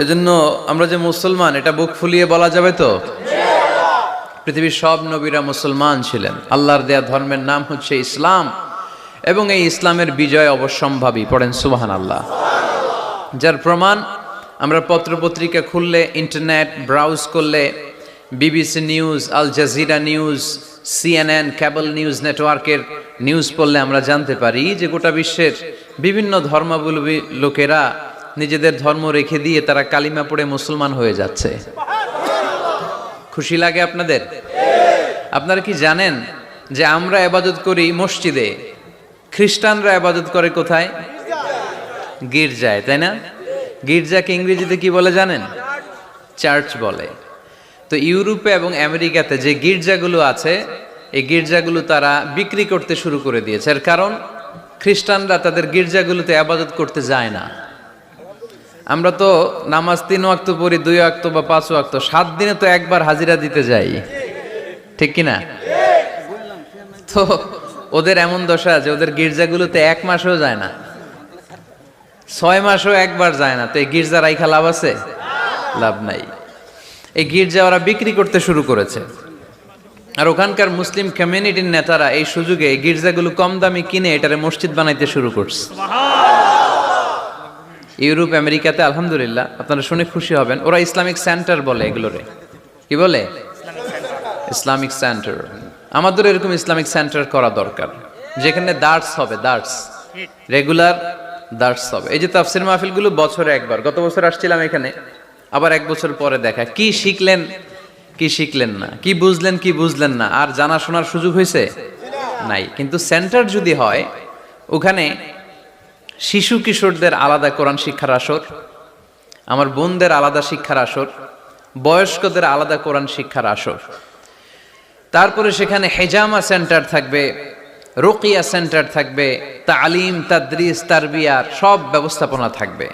এজন্য আমরা যে মুসলমান এটা বুক ফুলিয়ে বলা যাবে তো? পৃথিবীর সব নবীরা মুসলমান ছিলেন। আল্লাহর দেয়া ধর্মের নাম হচ্ছে ইসলাম, এবং এই ইসলামের বিজয় অবশ্যম্ভাবী। পড়েন সুবহানাল্লাহ। যার প্রমাণ আমরা পত্রপত্রিকা খুললে, ইন্টারনেট ব্রাউজ করলে, BBC news, Al Jazeera news, CNN cable news নেটওয়ার্কের নিউজ পড়লে আমরা জানতে পারি যে গোটা বিশ্বের বিভিন্ন ধর্মাবলম্বী লোকেরা নিজেদের ধর্ম রেখে দিয়ে তারা কালিমা পড়ে মুসলমান হয়ে যাচ্ছে। খুশি লাগে আপনাদের? আপনারা কি জানেন যে আমরা ইবাদত করি মসজিদে, খ্রিস্টানরা ইবাদত করে কোথায়? গির্জায়, তাই না? গির্জাকে ইংরেজিতে কি বলে জানেন? চার্চ বলে। তো ইউরোপে এবং আমেরিকাতে যে গির্জাগুলো আছে, এই গির্জাগুলো তারা বিক্রি করতে শুরু করে দিয়েছে। এর কারণ খ্রিস্টানরা তাদের গির্জাগুলোতে ইবাদত করতে যায় না। আমরা তো নামাজ 3 ওয়াক্ত পড়ি, 2 ওয়াক্ত বা 5 ওয়াক্ত, 7 দিনে তো একবার হাজিরা দিতে যাই, ঠিক কিনা? তো ওদের এমন দশা যে ওদের গির্জাগুলোতে 1 মাসও যায় না, 6 মাসও একবার যায় না। তো এই গির্জা রাইখা লাভ আছে? লাভ নাই। এই গির্জা ওরা বিক্রি করতে শুরু করেছে, আর ওখানকার মুসলিম কমিউনিটির নেতারা এই সুযোগে এই গির্জাগুলো কম দামে কিনে এটারে মসজিদ বানাইতে শুরু করছে। ইউরোপ আমেরিকাতে আলহামদুলিল্লাহ, আপনারা শুনে খুশি হবেন, ওরা ইসলামিক সেন্টার বলে এগুলোরে। কি বলে? Islamic centre. আমাদের এরকম ইসলামিক সেন্টার করা দরকার, যেখানে দার্স হবে, দার্স, রেগুলার দার্স হবে। এই যে তাফসির মাহফিলগুলো বছরে একবার, গত বছর আসছিলাম এখানে, আবার 1 বছর পরে দেখা, কি শিখলেন কি শিখলেন না, কি বুঝলেন কি বুঝলেন না, আর জানা শোনার সুযোগ হয়েছে নাই। কিন্তু সেন্টার যদি হয়, ওখানে শিশু কিশোরদের আলাদা কোরআন শিক্ষার আসর, আমার বোনদের আলাদা শিক্ষার আসর, বয়স্কদের আলাদা কোরআন শিক্ষার আসর, তারপরে সেখানে হেজামা সেন্টার থাকবে, রুকিয়া সেন্টার থাকবে, তালিম, তাদরিস, তারবিয়ার সব ব্যবস্থাপনা থাকবে।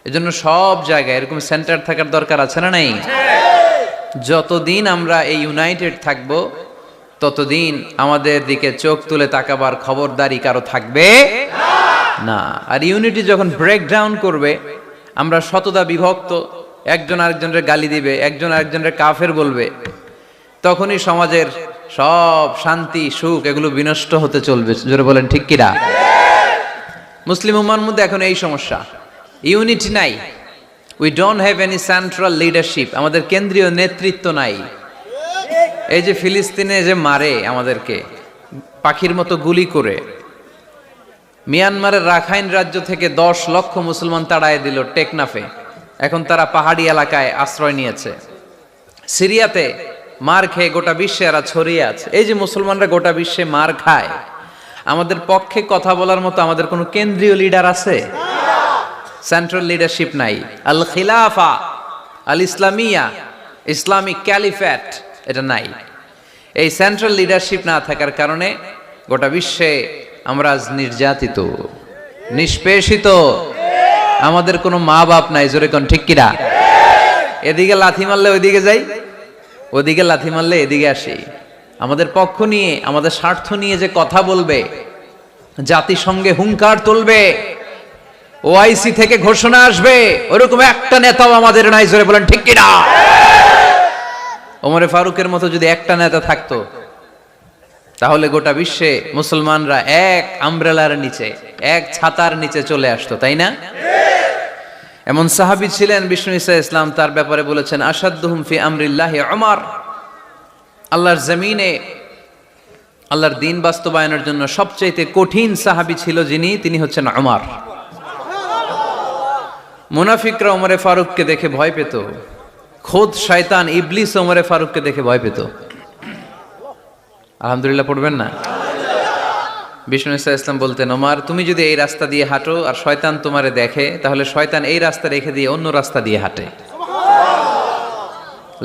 এজন্য সব জায়গায় এরকম সেন্টার থাকার দরকার আছে না নাই? যতদিন আমরা এই ইউনাইটেড থাকব, ততদিন আমাদের দিকে চোখ তুলে তাকাবার খবরদারি কারো থাকবে না। আর ইউনিটি যখন ব্রেকডাউন করবে, আমরা শতদা বিভক্ত, একজন আরেকজনের গালি দিবে, একজন আরেকজনের কাফের বলবে, তখনই সমাজের সব শান্তি সুখ এগুলো বিনষ্ট হতে চলবে। জোরে বলেন ঠিক কিনা? মুসলিম উম্মার মধ্যে এখন এই সমস্যা, ইউনিটি নাই। We don't have any central leadership, আমাদের কেন্দ্রীয় নেতৃত্ব নাই। এই যে ফিলিস্তিনে যে মারে আমাদেরকে পাখির মতো গুলি করে, মিয়ানমারের রাখাইন রাজ্য থেকে 10 লক্ষ মুসলমান তাড়ায় দিল টেকনাফে, এখন তারা পাহাড়ি এলাকায় আশ্রয় নিয়েছে। সিরিয়াতে মার খেয়ে গোটা বিশ্বে এরা ছড়িয়ে আছে। এই যে মুসলমানরা গোটা বিশ্বে মার খায়, আমাদের পক্ষে কথা বলার মতো আমাদের কোনো কেন্দ্রীয় লিডার আছে? সেন্ট্রাল লিডারশিপ নাই। আল খিলাফা আল ইসলামিয়া, ইসলামিক ক্যালিফেট, এটা নাই। এই সেন্ট্রাল লিডারশিপ না থাকার কারণে গোটা বিশ্বে আমরা আজ নির্যাতিত, নিষ্পেষিত। আমাদের কোনো মা বাপ নাই। জোরে কোন ঠিক কিনা? এদিকে লাথি মারলে ওইদিকে যাই, ওদিকে লাথি মারলে এদিকে আসি। আমাদের পক্ষ নিয়ে, আমাদের স্বার্থ নিয়ে যে কথা বলবে, জাতিসংঘে হুঙ্কার তুলবে, ওআইসি থেকে ঘোষণা আসবে, ওরকম একটা নেতাও আমাদের নাই। জোরে বলেন ঠিক কিনা? ওমরে ফারুকের মতো যদি একটা নেতা থাকতো, তাহলে গোটা বিশ্বে মুসলমানরা এক আমব্রেলার নিচে, এক ছাতার নিচে চলে আসতো, তাই না? এমন সাহাবী ছিলেন বিষ্ণু ঈসা ইসলাম তার ব্যাপারে বলেছেন, আসাদ্দুহুম ফি আমরিল্লাহি উমর। আল্লাহর জমিনে আল্লাহর দ্বীন বাস্তবায়নের জন্য সবচেয়ে কঠিন সাহাবী ছিল যিনি, তিনি হচ্ছেন উমর। মুনাফিকরা ওমরে ফারুককে দেখে ভয় পেত, খোদ শয়তান ইবলিস ওমরে ফারুককে দেখে ভয় পেত। আলহামদুলিল্লাহ পড়বেন না? বিষ্ণু ঈসা ইসলাম বলতেন, ওমর তুমি যদি এই রাস্তা দিয়ে হাঁটো আর শয়তান তোমারে দেখে, তাহলে শয়তান এই রাস্তা রেখে দিয়ে অন্য রাস্তা দিয়ে হাঁটে।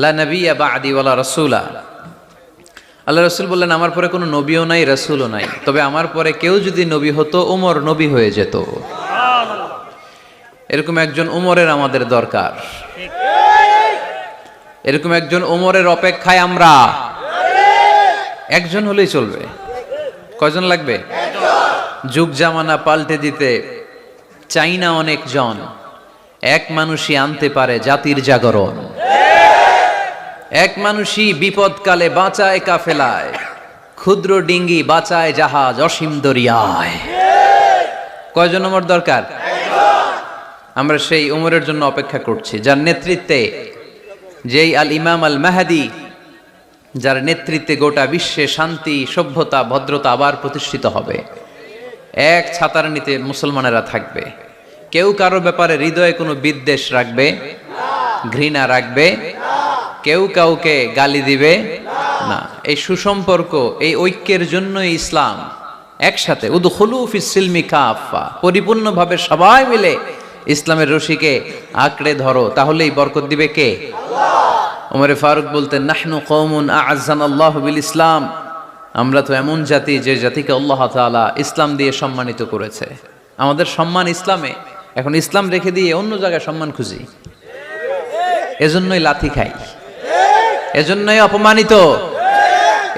লা নবিয়্যা বা'দি ওয়ালা রাসূলা। আল্লাহ রাসূল বললেন, আমার পরে কোনো নবীও নাই, রাসূলও নাই, তবে আমার পরে কেউ যদি নবী হতো, ওমর নবী হয়ে যেত। এরকম একজন ওমরের আমাদের দরকার। এরকম একজন ওমরের অপেক্ষায় আমরা। একজন হলেই চলবে। কয়জন লাগবে? যুগ জামানা পাল্টে দিতে চাই না অনেক জন, এক মানুষই আনতে পারে জাতির জাগরণ, এক মানুষই বিপদকালে বাঁচায় কাফেলায়, ক্ষুদ্র ডিঙ্গি বাঁচায় জাহাজ অসীম দরিয়ায়। কয়জন ওমর দরকার? আমরা সেই ওমরের জন্য অপেক্ষা করছি, যার নেতৃত্বে, যেই আল ইমাম আল মাহাদি, যার নেতৃত্বে গোটা বিশ্বে শান্তি, সভ্যতা, ভদ্রতা আবার প্রতিষ্ঠিত হবে। এক ছাতার নিচে মুসলমানেরা থাকবে, কেউ কারো ব্যাপারে হৃদয়ে কোনো বিদ্বেষ রাখবে, ঘৃণা রাখবে, কেউ কাউকে গালি দিবে না। এই সুসম্পর্ক, এই ঐক্যের জন্যই ইসলাম একসাথে উদখুলু ফিস সিলমি কাফা, পরিপূর্ণভাবে সবাই মিলে ইসলামের রশিকে আঁকড়ে ধরো, তাহলেই বরকত দিবে কে? ওমরে ফারুক বলতেন, নাহনু কওমুন আ'আজ্জানাল্লাহু বিল ইসলাম, আমরা তো এমন জাতি যে জাতিকে আল্লাহ তাআলা ইসলাম দিয়ে সম্মানিত করেছে। আমাদের সম্মান ইসলামে, এখন ইসলাম রেখে দিয়ে অন্য জায়গায় সম্মান খুঁজি, এজন্যই লাথি খাই, এজন্যই অপমানিত,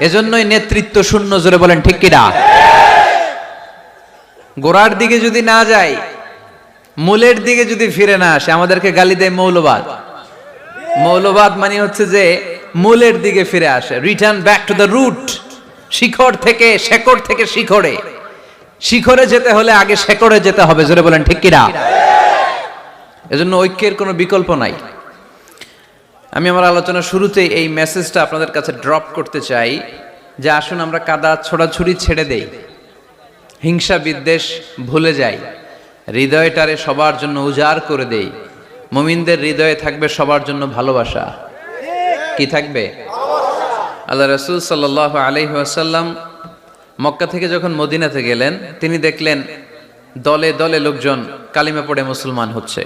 এজন্যই নেতৃত্ব শূন্য। জোরে বলেন ঠিক কিনা? গোড়ার দিকে যদি না যাই, মূলের দিকে যদি ফিরে না আসে, আমাদেরকে গালি দেয় মৌলবাদ। মৌলবাদ মানে হচ্ছে যে মূলের দিকে ফিরে আসে, return back to the root, শিখর থেকে, শেকড় থেকে শিখরে। শিখরে যেতে হলে আগে শেকড়ে যেতে হবে। জোরে বলেন ঠিক কিনা? এজন্য ঐক্যের কোনো বিকল্প নাই। আমি আমার আলোচনা শুরুতেই এই মেসেজটা আপনাদের কাছে ড্রপ করতে চাই যে আসুন আমরা কাদা ছোড়াছুড়ি ছেড়ে দেই, হিংসা বিদ্বেষ ভুলে যাই, হৃদয়টারে সবার জন্য উজাড় করে দেই। মুমিনদের হৃদয়ে থাকবে সবার জন্য ভালোবাসা। কি থাকবে? আল্লাহ রাসূল সাল্লাল্লাহু আলাইহি ওয়াসাল্লাম মক্কা থেকে যখন মদিনাতে গেলেন, তিনি দেখলেন দলে দলে লোকজন কালিমা পড়ে মুসলমান হচ্ছে,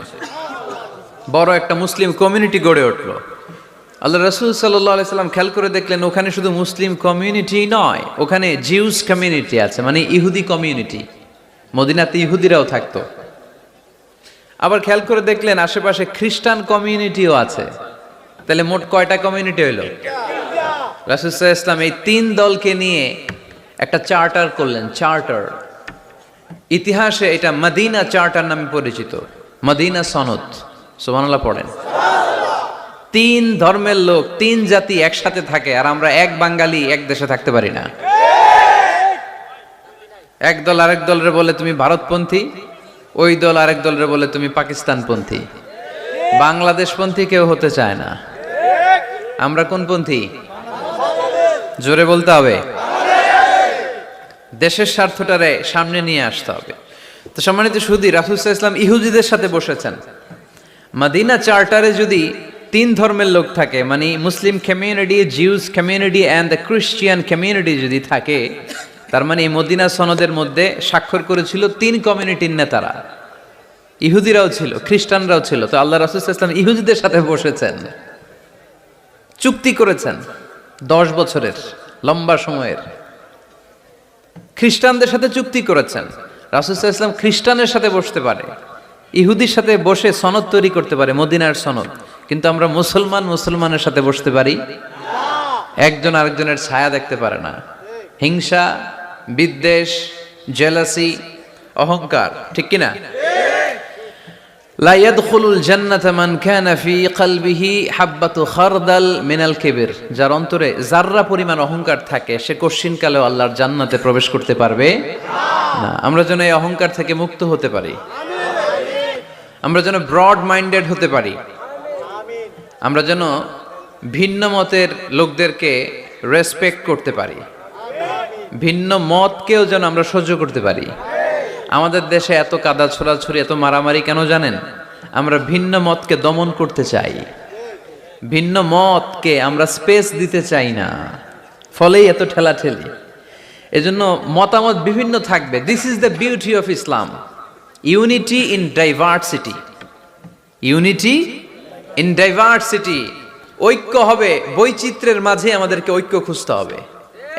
বড় একটা মুসলিম কমিউনিটি গড়ে উঠল। আল্লাহ রাসূল সাল্লাল্লাহু আলাইহি সাল্লাম খেয়াল করে দেখলেন ওখানে শুধু মুসলিম কমিউনিটি নয়, ওখানে জিউস কমিউনিটি আছে, মানে ইহুদি কমিউনিটি। মদিনাতে ইহুদিরাও থাকতো। আবার খেয়াল করে দেখলেন আশেপাশে খ্রিস্টান কমিউনিটিও আছে। তাহলে মোট কয়টা কমিউনিটি হইল? রাসূল সাল্লাল্লাহু আলাইহি ওয়াসাল্লাম এই তিন দলকে নিয়ে একটা চার্টার করলেন, চার্টার। ইতিহাসে এটা মদিনা চার্টার নামে পরিচিত, মদিনা সনদ। সুবহানাল্লাহ পড়েন। তিন ধর্মের লোক, তিন জাতি একসাথে থাকে, আর আমরা এক বাঙালি এক দেশে থাকতে পারি না। এক দল আরেক দলরে বলে তুমি ভারতপন্থী, ওই দল আরেক দলরে বলে তুমি পাকিস্তানপন্থী। বাংলাদেশপন্থী কেউ হতে চায় না। আমরা কোন পন্থী? জোরে বলতে হবে। দেশের স্বার্থটারে সামনে নিয়ে আসতে হবে। তো সম্মানিত সুধী, রাসূল সাল্লাল্লাহু আলাইহি ওয়াসাল্লাম ইহুদিদের সাথে বসেছেন। মদিনা চার্টারে যদি তিন ধর্মের লোক থাকে, মানে মুসলিম community, Jews community and the Christian community যদি থাকে, তার মানে এই মদিনা সনদের মধ্যে স্বাক্ষর করেছিল তিন কমিউনিটির নেতারা। ইহুদিরাও ছিল, খ্রিস্টানরাও ছিল। তো আল্লাহ রাসূল সাল্লাল্লাহু আলাইহি ওয়াসাল্লাম ইহুদিদের সাথে বসেছেন, চুক্তি করেছেন 10 বছরের লম্বা সময়ের। খ্রিস্টানদের সাথে চুক্তি করেছেন। রাসূল সাল্লাল্লাহু আলাইহি ওয়াসাল্লাম খ্রিস্টানের সাথে বসতে পারে, ইহুদির সাথে বসে সনদ তৈরি করতে পারে, মদিনার সনদ। কিন্তু আমরা মুসলমানের সাথে বসতে পারি, একজন আরেকজনের ছায়া দেখতে পারে না। হিংসা, বিদ্বেষ, জেলাসি, অহংকার, ঠিক কিনা? লা ইয়াদখুলুল জান্নাতা মান কানা ফি কলবিহি হাববাতু খারদাল মিনাল কিবর, যার অন্তরে যাররা পরিমাণ অহংকার থাকে সে কোশ্চিনকালেও আল্লাহর জান্নাতে প্রবেশ করতে পারবে না। আমরা যেন এই অহংকার থেকে মুক্ত হতে পারি, আমরা যেন ব্রড মাইন্ডেড হতে পারি, আমরা যেন ভিন্ন মতের লোকদেরকে রেসপেক্ট করতে পারি, ভিন্ন মতকেও যেন আমরা সহ্য করতে পারি। আমাদের দেশে এত কাদা ছোড়াছুড়ি, এত মারামারি কেন জানেন? আমরা ভিন্ন মতকে দমন করতে চাই, ভিন্ন মতকে আমরা স্পেস দিতে চাই না, ফলেই এত ঠেলাঠেলি। এজন্য মতামত বিভিন্ন থাকবে। This is the beauty of Islam, unity in diversity, unity in diversity. ঐক্য হবে বৈচিত্র্যের মাঝে, আমাদেরকে ঐক্য খুঁজতে হবে।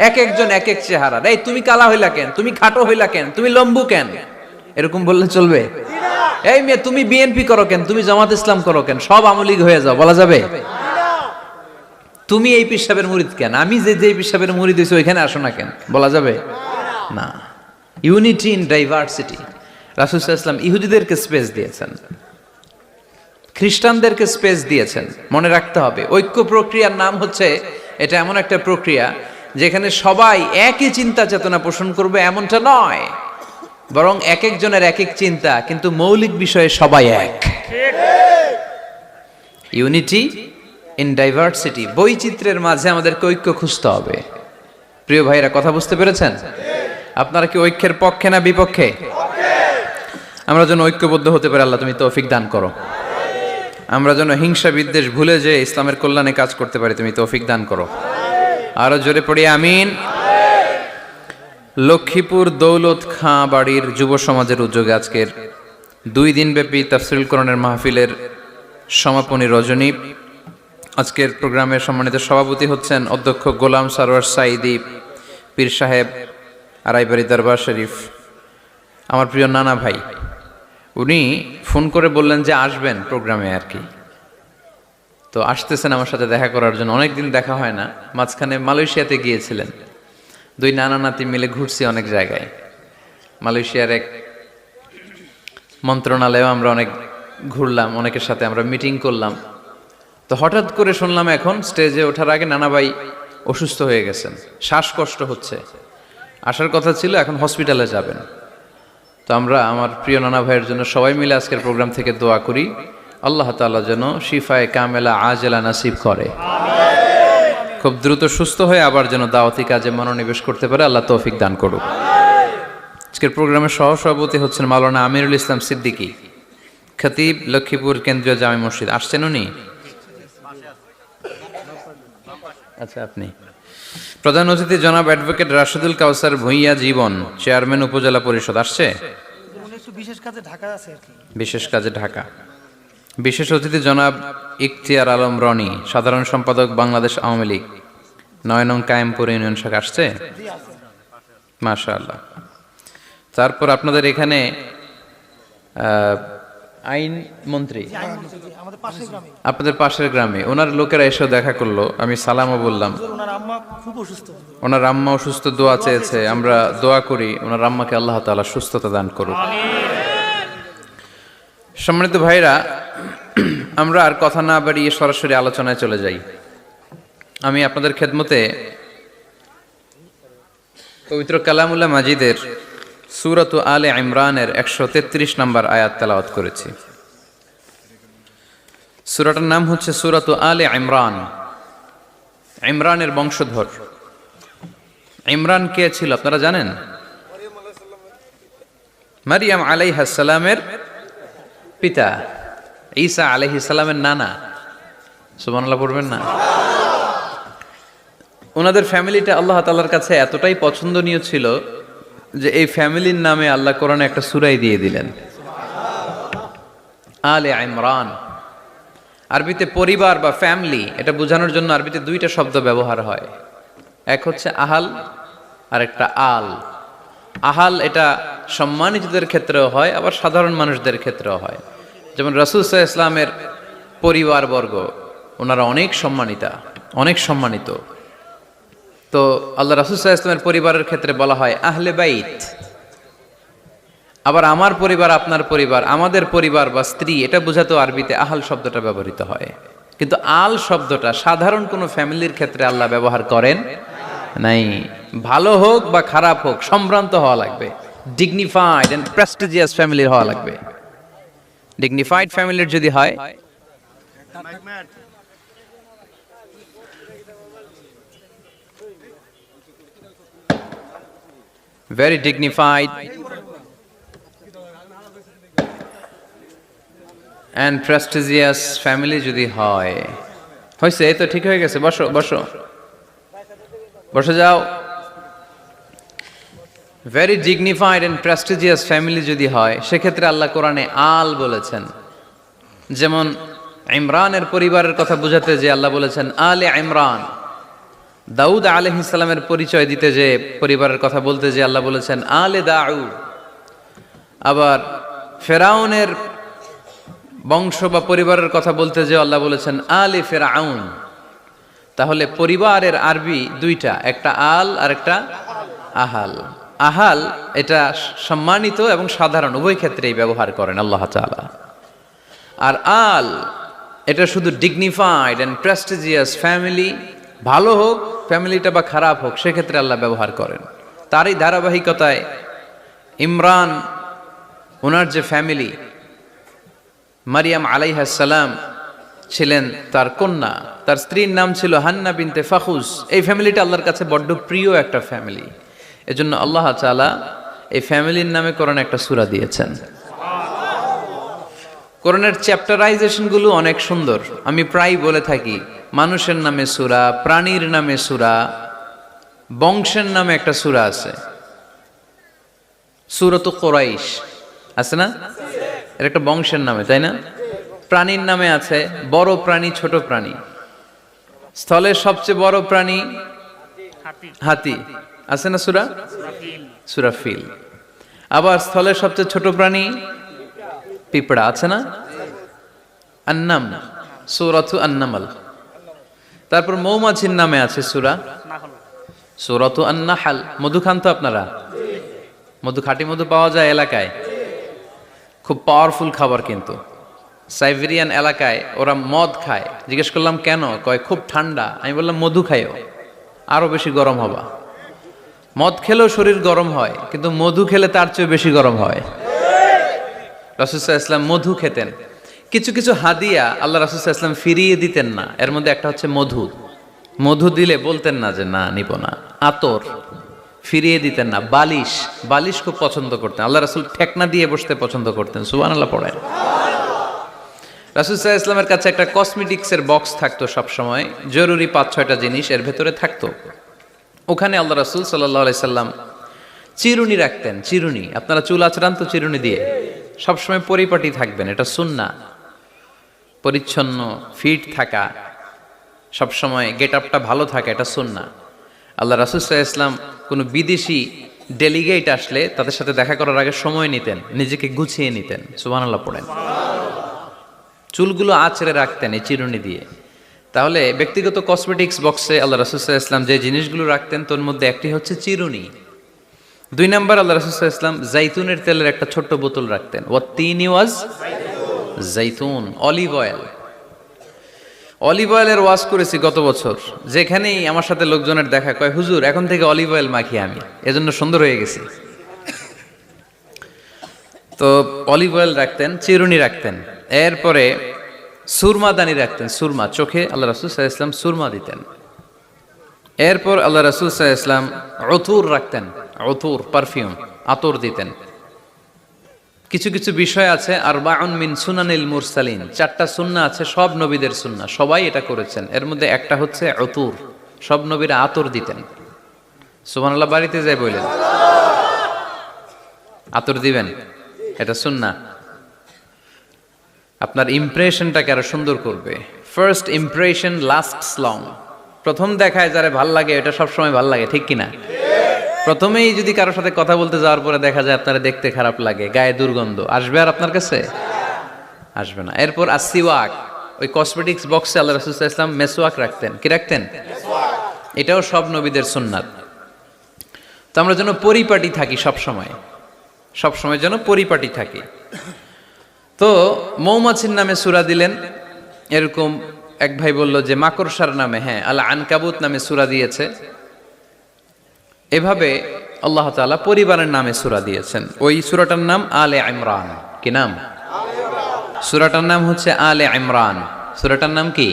এক একজন এক এক চেহারা। এই তুমি কালা হইলা কেন, তুমি খাটো হইলা কেন, তুমি লম্বু কেন, এরকম বললে চলবে? এই মেয়ে তুমি বিএনপি করো কেন, তুমি জামাত ইসলাম করো কেন, সব আমলিগ হয়ে যাও, বলা যাবে? তুমি এই পীর সাহেবের মুরিদ কেন, আমি যে পীর সাহেবের মুরিদ হইছি ওইখানে আসো না কেন, বলা যাবে না। Unity in diversity. রাসূল সাল্লাল্লাহু আলাইহি ওয়াসাল্লাম ইহুদিদেরকে স্পেস দিয়েছেন, খ্রিস্টানদেরকে স্পেস দিয়েছেন। মনে রাখতে হবে, ঐক্য প্রক্রিয়ার নাম হচ্ছে, এটা এমন একটা প্রক্রিয়া যেখানে সবাই একই চিন্তা চেতনা পোষণ করবে এমনটা নয়, বরং এক একজনের এক এক চিন্তা, কিন্তু মৌলিক বিষয়ে সবাই এক। ইউনিটি ইন ডাইভার্সিটি, বৈচিত্র্যের মাঝে আমাদেরকে ঐক্য খুঁজতে হবে। প্রিয় ভাইরা, কথা বুঝতে পেরেছেন? আপনারা কি ঐক্যের পক্ষে না বিপক্ষে? আমরা যেন ঐক্যবদ্ধ হতে পারি, আল্লাহ তুমি তৌফিক দান করো। আমরা যেন হিংসা বিদ্বেষ ভুলে যে ইসলামের কল্যাণে কাজ করতে পারি, তুমি তৌফিক দান করো। আরো জোরে পড়ি আমিন। লক্ষ্মীপুর দৌলত খাঁ বাড়ির যুব সমাজের উদ্যোগে আজকের 2 দিনব্যাপী তাফসীরুল কোরআনের মাহফিলের সমাপনী রজনী। আজকের প্রোগ্রামের সম্মানিত সভাপতি হচ্ছেন অধ্যক্ষ গোলাম সারোয়ার সাইদি পীর সাহেব, আড়াইবাড়ি দরবার শরীফ, আমার প্রিয় নানা ভাই। উনি ফোন করে বললেন যে আসবেন প্রোগ্রামে আর কি, তো আসতেছেন আমার সাথে দেখা করার জন্য। অনেকদিন দেখা হয় না, মাঝখানে মালয়েশিয়াতে গিয়েছিলেন। 2 নানা নাতি মিলে ঘুরছি অনেক জায়গায়। মালয়েশিয়ার এক মন্ত্রণালয়েও আমরা অনেক ঘুরলাম, অনেকের সাথে আমরা মিটিং করলাম। তো হঠাৎ করে শুনলাম এখন স্টেজে ওঠার আগে নানা ভাই অসুস্থ হয়ে গেছেন, শ্বাসকষ্ট হচ্ছে, আসার কথা ছিল, এখন হসপিটালে যাবেন। তো আমরা আমার প্রিয় নানা ভাইয়ের জন্য সবাই মিলে আজকের প্রোগ্রাম থেকে দোয়া করি, আল্লাহ তাআলা যেন শিফায়ে কামেলা আজেলা নাসিব করে, খুব দ্রুত সুস্থ হয়ে আবার যেন দাওয়াতি কাজে মনোনিবেশ করতে পারে, আল্লাহ তৌফিক দান করুক। আজকের প্রোগ্রামের সহসভাপতি হচ্ছেন মাওলানা আমিরুল ইসলাম সিদ্দিকী, খতিব, লক্ষ্মীপুর কেন্দ্রীয় জামে মসজিদ। আসছেন উনি? আচ্ছা, আপনি। প্রধান অতিথি জনাব অ্যাডভোকেট রাশেদুল কাউসার ভূঁইয়া জীবন, চেয়ারম্যান উপজেলা পরিষদ। আসছে? বিশেষ কাজে ঢাকা। বিশেষ অতিথি জনাব ইখতিয়ার আলম রনি, সাধারণ সম্পাদক বাংলাদেশ আওয়ামী লীগ, 9 নং কায়েমপুর ইউনিয়ন শাখা। আসছে? মাশাআল্লাহ। তারপর আপনাদের এখানে আইন মন্ত্রী আপনাদের পাশের গ্রামে, ওনার লোকেরা এসে দেখা করলো, আমি সালামও বললাম। ওনার আম্মা অসুস্থ, দোয়া চেয়েছে, আমরা দোয়া করি ওনার আম্মাকে আল্লাহ তাআলা সুস্থতা দান করুক। সম্মানিত ভাইরা, আমরা আর কথা না বাড়িয়ে সরাসরি আলোচনায় চলে যাই। আমি আপনাদের খেদমতে পবিত্র কালামুল্লাহ মাজিদের সূরাত আলে ইমরানের 133 নম্বর আয়াত তেলাওয়াত করেছি। সূরাটার নাম হচ্ছে সূরাত আলে ইমরান, ইমরানের বংশধর। ইমরান কে ছিল আপনারা জানেন? মারিয়াম আলাইহিস সালামের পিতা, ঈসা আলাইহিস সালামের নানা। সুবহানাল্লাহ পড়বেন না? ওনাদের ফ্যামিলিটা আল্লাহ তাআলার কাছে এতটাই পছন্দনীয় ছিল যে এই ফ্যামিলির নামে আল্লাহ কোরআনে একটা সূরাই দিয়ে দিলেন, আলে ইমরান। আরবিতে পরিবার বা ফ্যামিলি, এটা বোঝানোর জন্য আরবিতে 2টা শব্দ ব্যবহার হয়, এক হচ্ছে আহাল আর একটা আল। আহাল এটা সম্মানিতদের ক্ষেত্রেও হয়, আবার সাধারণ মানুষদের ক্ষেত্রেও হয়। যেমন রাসূল সাল্লাল্লাহু আলাইহি ওয়াসাল্লামের পরিবারবর্গ, ওনারা অনেক সম্মানিতা, অনেক সম্মানিত। তো আল্লাহ রাসূল সাল্লাল্লাহু আলাইহি ওয়াসাল্লামের পরিবারের ক্ষেত্রে বলা হয় আহলে বাইত। আবার আমার পরিবার, আপনার পরিবার, আমাদের পরিবার বা স্ত্রী, এটা বোঝাতে আরবিতে আহাল শব্দটা ব্যবহৃত হয়। কিন্তু আল শব্দটা সাধারণ কোনো ফ্যামিলির ক্ষেত্রে আল্লাহ ব্যবহার করেন নাই। ভালো হোক বা খারাপ হোক, সম্ভ্রান্ত হওয়া লাগবে, ডিগনিফাইড এন্ড প্রেস্টিজিয়াস ফ্যামিলির হওয়া লাগবে। ডিগনিফাইড ফ্যামিলির যদি হয়, very dignified and prestigious family যদি হয়, হয়েছে এই তো ঠিক হয়ে গেছে, বসো বসো বসে যাও। very dignified and prestigious family যদি হয়, সেক্ষেত্রে আল্লাহ কোরআনে আল বলেছেন। যেমন ইমরানের পরিবারের কথা বোঝাতে যে আল্লাহ বলেছেন আলে ইমরান। দাউদ আলাইহিস সালামের পরিচয় দিতে যে পরিবারের কথা বলতে যে আল্লাহ বলেছেন আলে দাউদ। আবার ফেরাউনের বংশ বা পরিবারের কথা বলতে যে আল্লাহ বলেছেন আলে ফেরাউন। তাহলে পরিবারের আরবি 2টা, একটা আল আর একটা আহাল। আহাল এটা সম্মানিত এবং সাধারণ উভয় ক্ষেত্রেই ব্যবহার করেন আল্লাহ তাআলা। আর আল এটা শুধু ডিগনিফাইড অ্যান্ড প্রেস্টিজিয়াস ফ্যামিলি, ভালো হোক ফ্যামিলিটা বা খারাপ হোক সেক্ষেত্রে আল্লাহ ব্যবহার করেন। তারই ধারাবাহিকতায় ইমরান ওনার যে ফ্যামিলি, মারিয়াম আলাইহিস সালাম ছিলেন তার কন্যা, তার স্ত্রীর নাম ছিল হান্না বিনতে ফাখুস। এই ফ্যামিলিটা আল্লাহর কাছে বড্ড প্রিয় একটা ফ্যামিলি, এজন্য আল্লাহ তাআলা এই ফ্যামিলির নামে কোরআনে একটা সূরা দিয়েছেন। কোরআনের চ্যাপ্টারাইজেশনগুলো অনেক সুন্দর। আমি প্রায় বলে থাকি মানুষের নামে সূরা, প্রাণীর নামে সূরা, বংশের নামে একটা সূরা আছে, সূরাতু কুরাইশ আছে না? এর একটা বংশের নামে, তাই না? প্রাণীর নামে আছে বড় প্রাণী, ছোট প্রাণী। স্থলের সবচেয়ে বড় প্রাণী হাতি, আছে না সূরা? সূরা ফিল। আবার স্থলের সবচেয়ে ছোট প্রাণী পিঁপড়া, আছে না? আন্নাম, সূরাতু আন-নামল। তারপর মৌমাছির নামে আছে সূরা, সূরাতু আন-নাহল। মধু খান তো আপনারা? মধু, খাঁটি মধু পাওয়া যায় এলাকায়, খুব পাওয়ারফুল খাবার। কিন্তু সাইবেরিয়ান এলাকায় ওরা মদ খায়। জিজ্ঞেস করলাম কেন? কয় খুব ঠান্ডা। আমি বললাম মধু খাইও, আরো বেশি গরম হবা। মদ খেলেও শরীর গরম হয়, কিন্তু মধু খেলে তার চেয়ে বেশি গরম হয়। রাসূল সাল্লাল্লাহু আলাইহি ওয়াসাল্লাম মধু খেতেন। কিছু কিছু হাদিয়া আল্লাহ রাসূল সাল্লাল্লাহু আলাইহি ওয়াসাল্লাম ফিরিয়ে দিতেন না। এর মধ্যে একটা হচ্ছে মধু। মধু দিলে বলতেন না যে না নিব না। আতর ফিরিয়ে দিতেন না। বালিশ, বালিশ খুব পছন্দ করতেন আল্লাহ রাসূল। ঠেকনা দিয়ে বসতে পছন্দ করতেন। সুবহানাল্লাহ পড়েন। রাসূল সাল্লাল্লাহু আলাইহি ওয়াসাল্লামের কাছে একটা কসমেটিক্সের বক্স থাকতো সব সময়, জরুরি 5-6টা জিনিস এর ভেতরে থাকতো। ওখানে আল্লাহ রাসূল সাল্লাল্লাহু আলাইহি সাল্লাম চিরুনি রাখতেন। চিরুনি, আপনারা চুল আঁচড়ান তো চিরুনি দিয়ে, সবসময় পরিপাটি থাকবেন, এটা সুন্নাহ। পরিচ্ছন্ন, ফিট থাকা, সবসময় গেট আপটা ভালো থাকা, এটা সুন্নাহ। আল্লাহ রাসূল সাল্লাল্লাহু আলাইহি ওয়াসাল্লাম কোনো বিদেশি ডেলিগেট আসলে তাদের সাথে দেখা করার আগে সময় নিতেন, নিজেকে গুছিয়ে নিতেন। সুবহানাল্লাহ পড়েন। চুলগুলো আঁচড়ে রাখতেন এই চিরুনি দিয়ে। তাহলে ব্যক্তিগত কসমেটিক্স বক্সে আল্লাহ রাসূল সাল্লাল্লাহু আলাইহি ওয়াসাল্লাম যে জিনিসগুলো রাখতেন তার মধ্যে একটি হচ্ছে চিরুনি। 2 নাম্বার আল্লাহ রাসূল সাল্লাল্লাহু আলাইহি ওয়াসাল্লাম জাইতুনের তেলের একটা ছোট্ট বোতল রাখতেন। ওয়াত্তিনি ওয়াজ জাইতুন, অলিভ অয়েল। অলিভ অয়েলের ওয়াজ করেছি গত বছর। যেখানেই আমার সাথে লোকজনের দেখা, কয় হুজুর এখন থেকে অলিভ অয়েল মাখি আমি, এজন্য সুন্দর হয়ে গেছি। তো অলিভ অয়েল রাখতেন, চিরুনি রাখতেন। এরপরে সুরমাদানি রাখতেন, সুরমা, চোখে আল্লাহ রাসূল সাল্লাল্লাহু আলাইহি ওয়াসাল্লাম সুরমা দিতেন। এরপর আল্লাহ রাসূল সাল্লাল্লাহু আলাইহি ওয়াসাল্লাম উতুর রাখতেন, উতুর পারফিউম, আতর দিতেন। কিছু কিছু বিষয় আছে আরবাউন মিন সুনানিল মুরসালিন, 4টা সুন্নাহ আছে সব নবীদের সুন্নাহ, সবাই এটা করেছেন। এর মধ্যে একটা হচ্ছে উতুর, সব নবীরা আতর দিতেন। সুবহানাল্লাহ, বাড়িতে যাই বলেন আতর দিবেন, এটা সুন্নাহ। আপনার ইমপ্রেশনটাকে আরো সুন্দর করবে। First impression lasts long. প্রথম দেখায় যারা ভাল লাগে এটা সবসময় ভাল লাগে, ঠিক কিনা? প্রথমেই যদি কারোর সাথে কথা বলতে যাওয়ার পরে দেখা যায় আপনারা দেখতে খারাপ লাগে, গায়ে দুর্গন্ধ, আসবে আর আপনার কাছে? আসবে না। এরপর আসিওয়াক, ওই কসমেটিক্স বক্সে আল্লাহ রাসূল সাল্লাল্লাহু আলাইহি ওয়াসাল্লাম মেসওয়াক রাখতেন। কি রাখতেন? এটাও সব নবীদের সুন্নাত। তো আমরা যেন পরিপাটি থাকি সবসময়, সবসময় যেন পরিপাটি থাকি। তো মৌমাছির নামে সূরা দিলেন। এরকম এক ভাই বলল যে মাকড়সার নামে, হ্যাঁ, আল আনকাবুত নামে সূরা দিয়েছে। এভাবে আল্লাহ তাআলা পরিবারের নামে সূরা দিয়েছেন। ওই সূরাটার নাম আলে ইমরান। কি নাম? সূরাটার নাম হচ্ছে আলে ইমরান। সূরাটার নাম কি?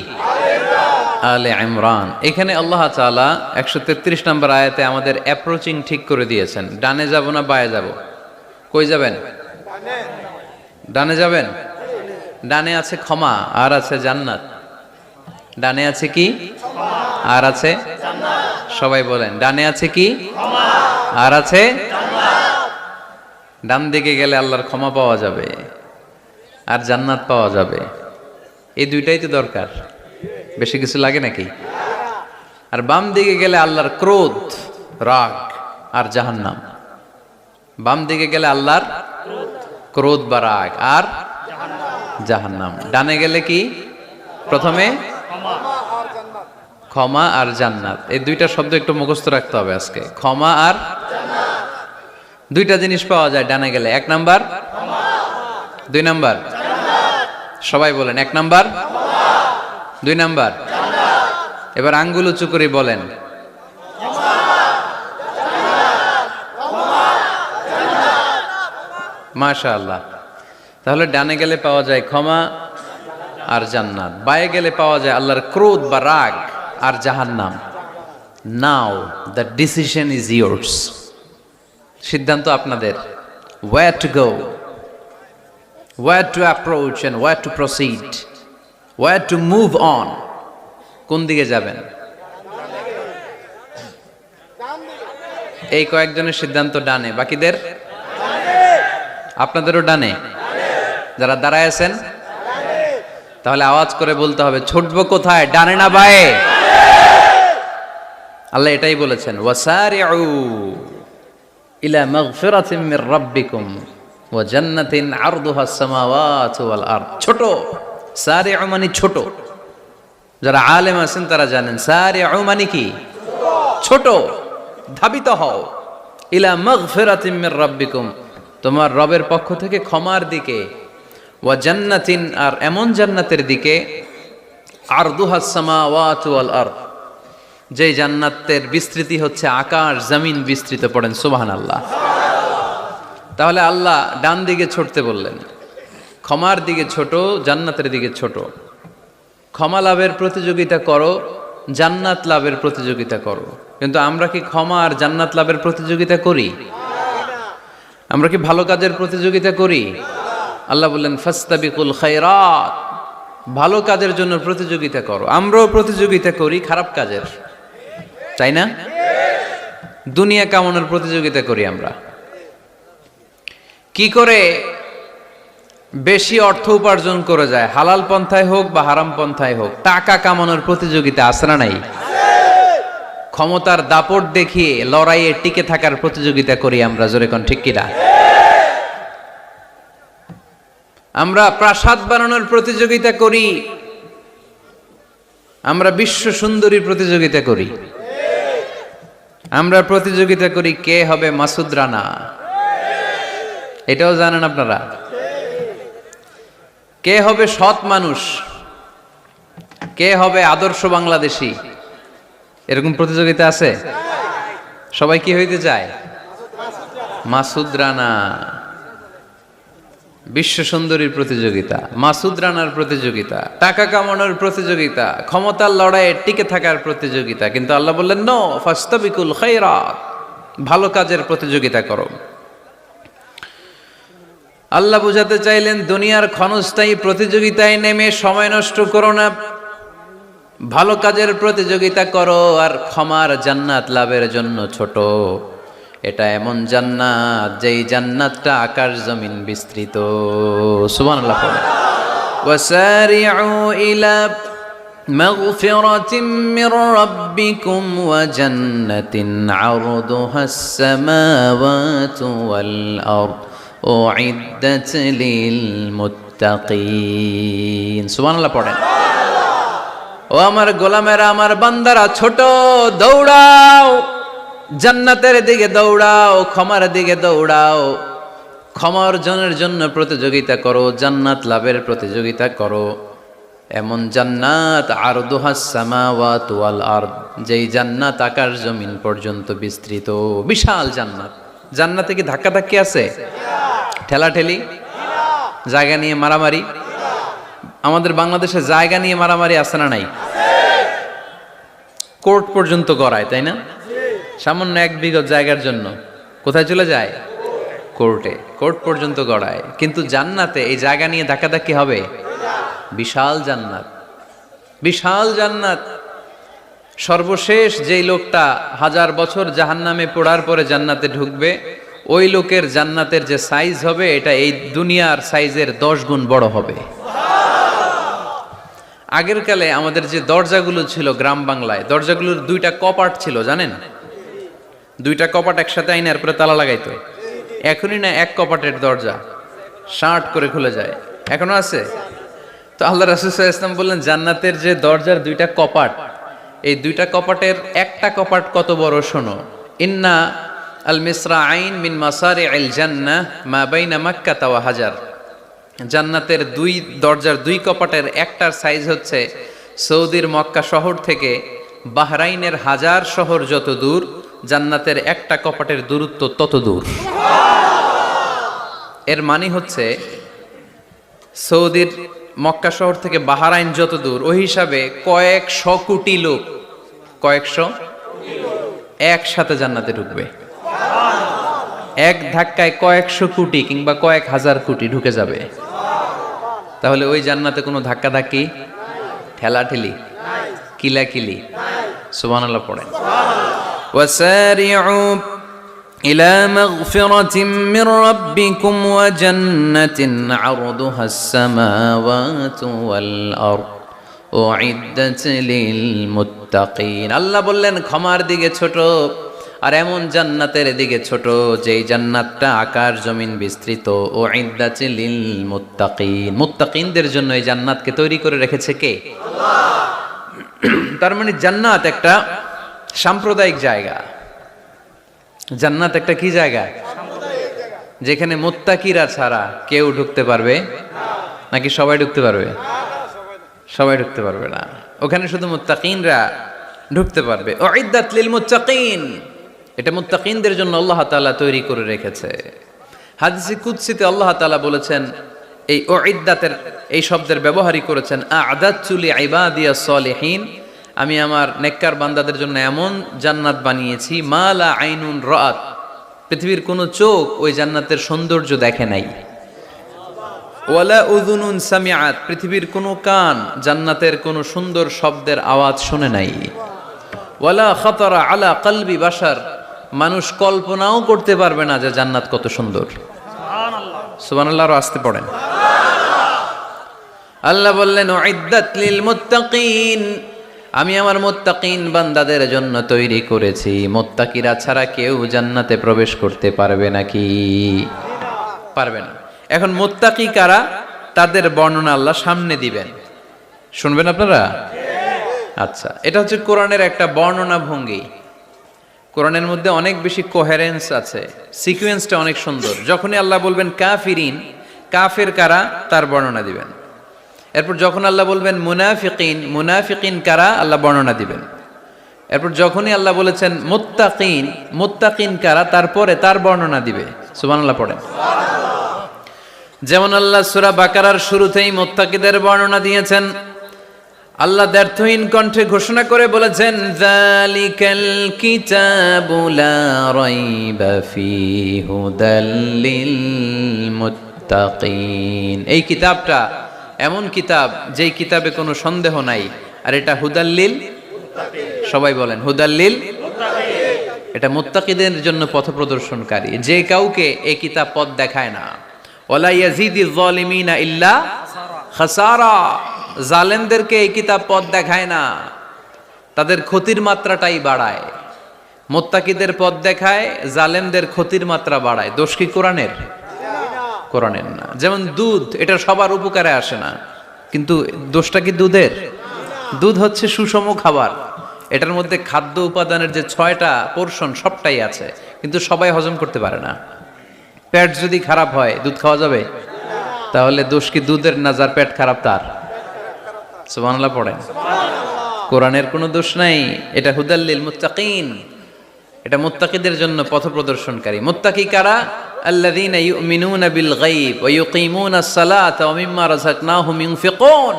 আলে ইমরান। এখানে আল্লাহ তাআলা 133 নম্বর আয়াতে আমাদের অ্যাপ্রোচিং ঠিক করে দিয়েছেন। ডানে যাব না বায়ে যাব? কই যাবেন? ডানে যাবেন। ডানে আছে ক্ষমা আর আছে জান্নাত। ডানে আছে কি? আর আছে জান্নাত। সবাই বলেন, ডানে আছে কি? ক্ষমা আর আছে জান্নাত। ডান দিকে গেলে আল্লাহর ক্ষমা পাওয়া যাবে আর জান্নাত পাওয়া যাবে। এই দুইটাই তো দরকার, বেশি কিছু লাগে নাকি? আর বাম দিকে গেলে আল্লাহর ক্রোধ, রাগ আর জাহান্নাম। বাম দিকে গেলে আল্লাহর ক্রোধ বা রাগ আর জাহান্নাম। ডানে গেলে কি? প্রথমে ক্ষমা আর জান্নাত। এই দুইটা শব্দ একটু মুখস্থ রাখতে হবে আজকে। ক্ষমা আর জান্নাত, দুইটা জিনিস পাওয়া যায় ডানে গেলে। 1 নাম্বার, 2 নাম্বার। সবাই বলেন, 1 নাম্বার, 2 নাম্বার। এবার আঙ্গুল উঁচু করে বলেন, মাশাআল্লাহ। তাহলে ডানে গেলে পাওয়া যায় ক্ষমা আর জান্নাত, বায়ে গেলে পাওয়া যায় আল্লাহর ক্রোধ বা রাগ আর জাহান্নাম। নাও দ্য ডিসিশন ইজ ইয়োর্স। সিদ্ধান্ত আপনাদের। where to go, where to approach and where to proceed, where to move on। কোন দিকে যাবেন? এই কয়েকজনের সিদ্ধান্ত ডানে, বাকিদের আপনাদেরও ডানে। যারা দাঁড়ায় আছেন তাহলে আওয়াজ করে বলতে হবে, ছুটবো কোথায়, ডানে না বায়ে? আল্লাহ এটাই বলেছেন, ওয়াসারিউ ইলা মাগফিরাতিন মির রাব্বিকুম ওয়া জান্নাতিন আরদুহা আস-সামাওয়াতু ওয়াল আরদ। ছোট, সারিউ মানে ছোট। যারা আলেম আছেন তারা জানেন সারিউ মানে কি? ছোট। ধাবিত হও ইলা মাগফিরাতিন মির রাব্বিকুম, তোমার রবের পক্ষ থেকে ক্ষমার দিকে, ওয়া জান্নাতিন আর এমন জান্নাতের দিকে, আরদুহা আস-সামাওয়াতু ওয়াল আরদ, যে জান্নাতের বিস্তৃতি হচ্ছে আকাশ জমিন বিস্তৃত। পড়েন সুবহানাল্লাহ। তাহলে আল্লাহ ডান দিকে ছুটতে বললেন, ক্ষমার দিকে ছোট, জান্নাতের দিকে ছোট। ক্ষমা লাভের প্রতিযোগিতা করো, জান্নাত লাভের প্রতিযোগিতা করো। কিন্তু আমরা কি ক্ষমা আর জান্নাত লাভের প্রতিযোগিতা করি? আমরা কি ভালো কাজের প্রতিযোগিতা করি? আল্লাহ বললেন ফাস্তাবিকুল খায়রাত, ভালো কাজের জন্য প্রতিযোগিতা করো। আমরাও প্রতিযোগিতা করি খারাপ কাজের, তাই না? দুনিয়া কামানোর প্রতিযোগিতা করি আমরা। কি করে বেশি অর্থ উপার্জন করে যায়, হালাল পন্থায় হোক বা হারাম পন্থায় হোক, টাকা কামানোর প্রতিযোগিতা আছে না নাই? ক্ষমতার দাপট দেখিয়ে লড়াইয়ে টিকে থাকার প্রতিযোগিতা করি আমরা, জোরে কোন ঠিক কিনা? আমরা প্রাসাদ বানানোর প্রতিযোগিতা করি, আমরা বিশ্ব সুন্দরীর প্রতিযোগিতা করি, আমরা প্রতিযোগিতা করি কে হবে মাসুদ রানা। এটাও জানেন আপনারা? কে হবে সৎ মানুষ, কে হবে আদর্শ বাংলাদেশী, এরকম প্রতিযোগিতা আছে। সবাই কি হইতে চায়? মাসুদ রানা। বিশ্ব সুন্দরীর প্রতিযোগিতা, মাসুদ রানার প্রতিযোগিতা, টাকা কামানোর প্রতিযোগিতা, ক্ষমতার লড়াইয়ে টিকে থাকার প্রতিযোগিতা। কিন্তু আল্লাহ বললেন নো, ফাস্তাবিকুল খায়রাত, ভালো কাজের প্রতিযোগিতা করো। আল্লাহ বুঝাতে চাইলেন দুনিয়ার ক্ষণস্থায়ী প্রতিযোগিতায় নেমে সময় নষ্ট করো না, ভালো কাজের প্রতিযোগিতা করো। আর ক্ষমার জান্নাত লাভের জন্য ছোট। এটা এমন জান্নাত যেই জান্নাতটা আকাশ জমিন বিস্তৃত। সুবহানাল্লাহ। ওয়াসারিউ ইলা মাগফিরাতিন মির রাব্বিকুম ওয়া জান্নাতিন আরদুহাস সামাওয়াতু ওয়াল আরদ উইদ্দাত লিল মুত্তাকিন। সুবহানাল্লাহ পড়েন। ও আমার গোলামেরা, আমার বান্দারা, ছোট, দৌড়াও, জান্নাতের দিকে দৌড়াও, ক্ষমার দিকে দৌড়াও। ক্ষমা অর্জনের জন্য প্রতিযোগিতা করো, জান্নাত লাভের প্রতিযোগিতা করো। এমন জান্নাত আরদুহাস সামাওয়াতু ওয়াল আরদ, যেই জান্নাত আকাশ জমিন পর্যন্ত বিস্তৃত। বিশাল জান্নাত। জান্নাতে কি ধাক্কাধাক্কি আছে? ঠেলাঠেলি? জায়গা নিয়ে মারামারি? আমাদের বাংলাদেশে জায়গা নিয়ে মারামারি আছে না নাই? কোর্ট পর্যন্ত গড়ায়, তাই না? সামান্য 1 বিঘা জায়গার জন্য কোথায় চলে যায়? কোর্টে। কোর্ট পর্যন্ত গড়ায়। কিন্তু জান্নাতে এই জায়গা নিয়ে ধাক্কাধাক্কি হবে? বিশাল জান্নাত, বিশাল জান্নাত। সর্বশেষ যেই লোকটা 1000 বছর জাহান্নামে পোড়ার পরে জান্নাতে ঢুকবে, ওই লোকের জান্নাতের যে সাইজ হবে এটা এই দুনিয়ার সাইজের 10 গুণ বড় হবে। আগের কালে আমাদের যে দরজাগুলো ছিল গ্রাম বাংলায়, দরজাগুলোর 2টা কপাট ছিল, জানেন? 2টা কপাট একসাথে আইনার পরে তালা লাগাইতো। এখনই না 1 কপাটের দরজা শার্ট করে খুলে যায়। এখনো আছে? তো আল্লাহ রাসূল সাল্লাল্লাহু আলাইহি ওয়াসাল্লাম বললেন জান্নাতের যে দরজার 2টা কপাট, এই 2টা কপাটের একটা কপাট কত বড় শোনো। ইন্না আল মিসরাআইন মিন মাসারি'আল জান্নাহ মা বাইনা মাক্কাহ ওয়া হাজার। জান্নাতের দুই দরজার দুই কপাটের একটার সাইজ হচ্ছে সৌদির মক্কা শহর থেকে বাহরাইনের হাজার শহর যত দূর, জান্নাতের একটা কপাটের দূরত্ব তত দূর। এর মানে হচ্ছে সৌদির মক্কা শহর থেকে বাহরাইন যত দূর, ওই হিসাবে কয়েকশো কোটি লোক, কয়েকশো একসাথে জান্নাতে ঢুকবে। এক ধাক্কায় কয়েকশো কোটি কিংবা কয়েক হাজার কোটি ঢুকে যাবে। তাহলে ওই জান্নাতে কোনো ধাক্কা ধাক্কি, ঠেলাঠেলি, কিলাকিলি, সুবহানাল্লাহ পড়েন। ওয়াসারিউ ইলা মাগফিরাতিম মির রাব্বিকুম ওয়া জান্নাতিন আরদুহাস সামাওয়াতু ওয়াল আরদ উইদ্দাত লিল মুত্তাকিন। আল্লাহ বললেন ক্ষমার দিকে ছোট, আর এমন জান্নাতের দিকে ছোট যেই জান্নাতটা আকাশ জমিন বিস্তৃত। উইদ্দাত লিল মুত্তাকিন, মুত্তাকিনদের জন্য এই জান্নাতকে তৈরি করে রেখেছে কে? আল্লাহ। তার মানে জান্নাত একটা সাম্প্রদায়িক জায়গা। জান্নাত একটা কি জায়গা? যেখানে মুত্তাকিরা ছাড়া কেউ ঢুকতে পারবে নাকি সবাই ঢুকতে পারবে? সবাই ঢুকতে পারবে না, ওখানে শুধু মুত্তাকিনরা ঢুকতে পারবে। উইদ্দাত লিল মুত্তাকিন, এটা মুত্তাকিনদের জন্য আল্লাহ তাআলা তৈরি করে রেখেছে। হাদিসে কুদসিতে আল্লাহ তাআলা বলেছেন, এই উইদ্দাতের এই শব্দের ব্যবহারই করেছেন আ'দাতু লিইবাদিয়াস সালিহিন, আমি আমার নেককার বান্দাদের জন্য এমন জান্নাত বানিয়েছি মা লা আইনুন রাআত, পৃথিবীর কোনো চোখ ওই জান্নাতের সৌন্দর্য দেখে নাই। ওয়ালা উযুনুন সামিআত, পৃথিবীর কোনো কান জান্নাতের কোনো সুন্দর শব্দের আওয়াজ শুনে নাই। ওয়ালা খাতারা আলা কলবি বাশার, মানুষ কল্পনাও করতে পারবে না যে জান্নাত কত সুন্দর। সুবহানাল্লাহ, সুবহানাল্লাহ আরো আসতে পড়েন। আল্লাহ বললেন উইদ্দাত লিল মুত্তাকিন, আমি আমার মুত্তাকিন বান্দাদের জন্য তৈরি করেছি। মুত্তাকিরা ছাড়া কেউ জান্নাতে প্রবেশ করতে পারবে নাকি? পারবে না। এখন মুত্তাকি কারা, তাদের বর্ণনা আল্লাহ সামনে দিবেন, শুনবেন আপনারা? আচ্ছা, এটা হচ্ছে কোরআনের একটা বর্ণনা ভঙ্গি। কোরআনের মধ্যে অনেক বেশি কোহেরেন্স আছে, সিকোয়েন্সটা অনেক সুন্দর। যখনই আল্লাহ বলবেন কাফিরিন, কাফের কারা, তার বর্ণনা দিবেন। এরপর যখন আল্লাহ বলবেন মুনাফিকিন, মুনাফিকিন কারা, আল্লাহ বর্ণনা দিবেন। এরপর যখনই আল্লাহ বলেছেন মুত্তাকিন, মুত্তাকিন কারা, তারপরে তার বর্ণনা দিবে। সুবহানাল্লাহ পড়েন। যেমন আল্লাহ সূরা বাকারার শুরুতেই মুত্তাকিদের বর্ণনা দিয়েছেন। আল্লাহ দ্ব্যর্থহীন কণ্ঠে ঘোষণা করে বলেছেন যালিকাল কিতাবু লা রাইবা ফীহি হুদাল লিল মুত্তাকিন, এই কিতাবটা এমন কিতাব যেই কিতাবে কোনো সন্দেহ নাই, আর এটা হুদাল্লিল, সবাই বলেন হুদাল্লিল, এটা মুত্তাকিদের জন্য পথ প্রদর্শনকারী। যে কাউকে এই কিতাব পথ দেখায় না। ওয়ালা ইয়াজিদিজ যালিমিনা ইল্লা খাসারা, জালেমদেরকে এই কিতাব পথ দেখায় না, তাদের ক্ষতির মাত্রাটাই বাড়ায়। মুত্তাকিদের পথ দেখায়, জালেমদের ক্ষতির মাত্রা বাড়ায়। দোষ কি কোরআনের? কোরআনের না। যেমন দুধ, এটা সবার উপকারে আসে না, কিন্তু দোষটা কি দুধের? দুধ হচ্ছে সুষম খাবার, এটার মধ্যে খাদ্য উপাদানের যে 6টা পোরশন সবটাই আছে, কিন্তু সবাই হজম করতে পারে না। পেট যদি খারাপ হয় দুধ খাওয়া যাবে? তাহলে দোষ কি দুধের না যার পেট খারাপ তার? সুবহানাল্লাহ পড়েন। কোরআনের কোনো দোষ নাই, এটা হুদাল্লিল মুত্তাকিন, এটা মুত্তাকিদের জন্য পথ প্রদর্শনকারী। মুত্তাকি কারা? আল্লাযীনা ইউমিনুনা বিল গায়ব ওয়া ইউকিমুনাস সালাতা ওয়া মিম্মা রাযাকনাহুম ইউনফিকুন।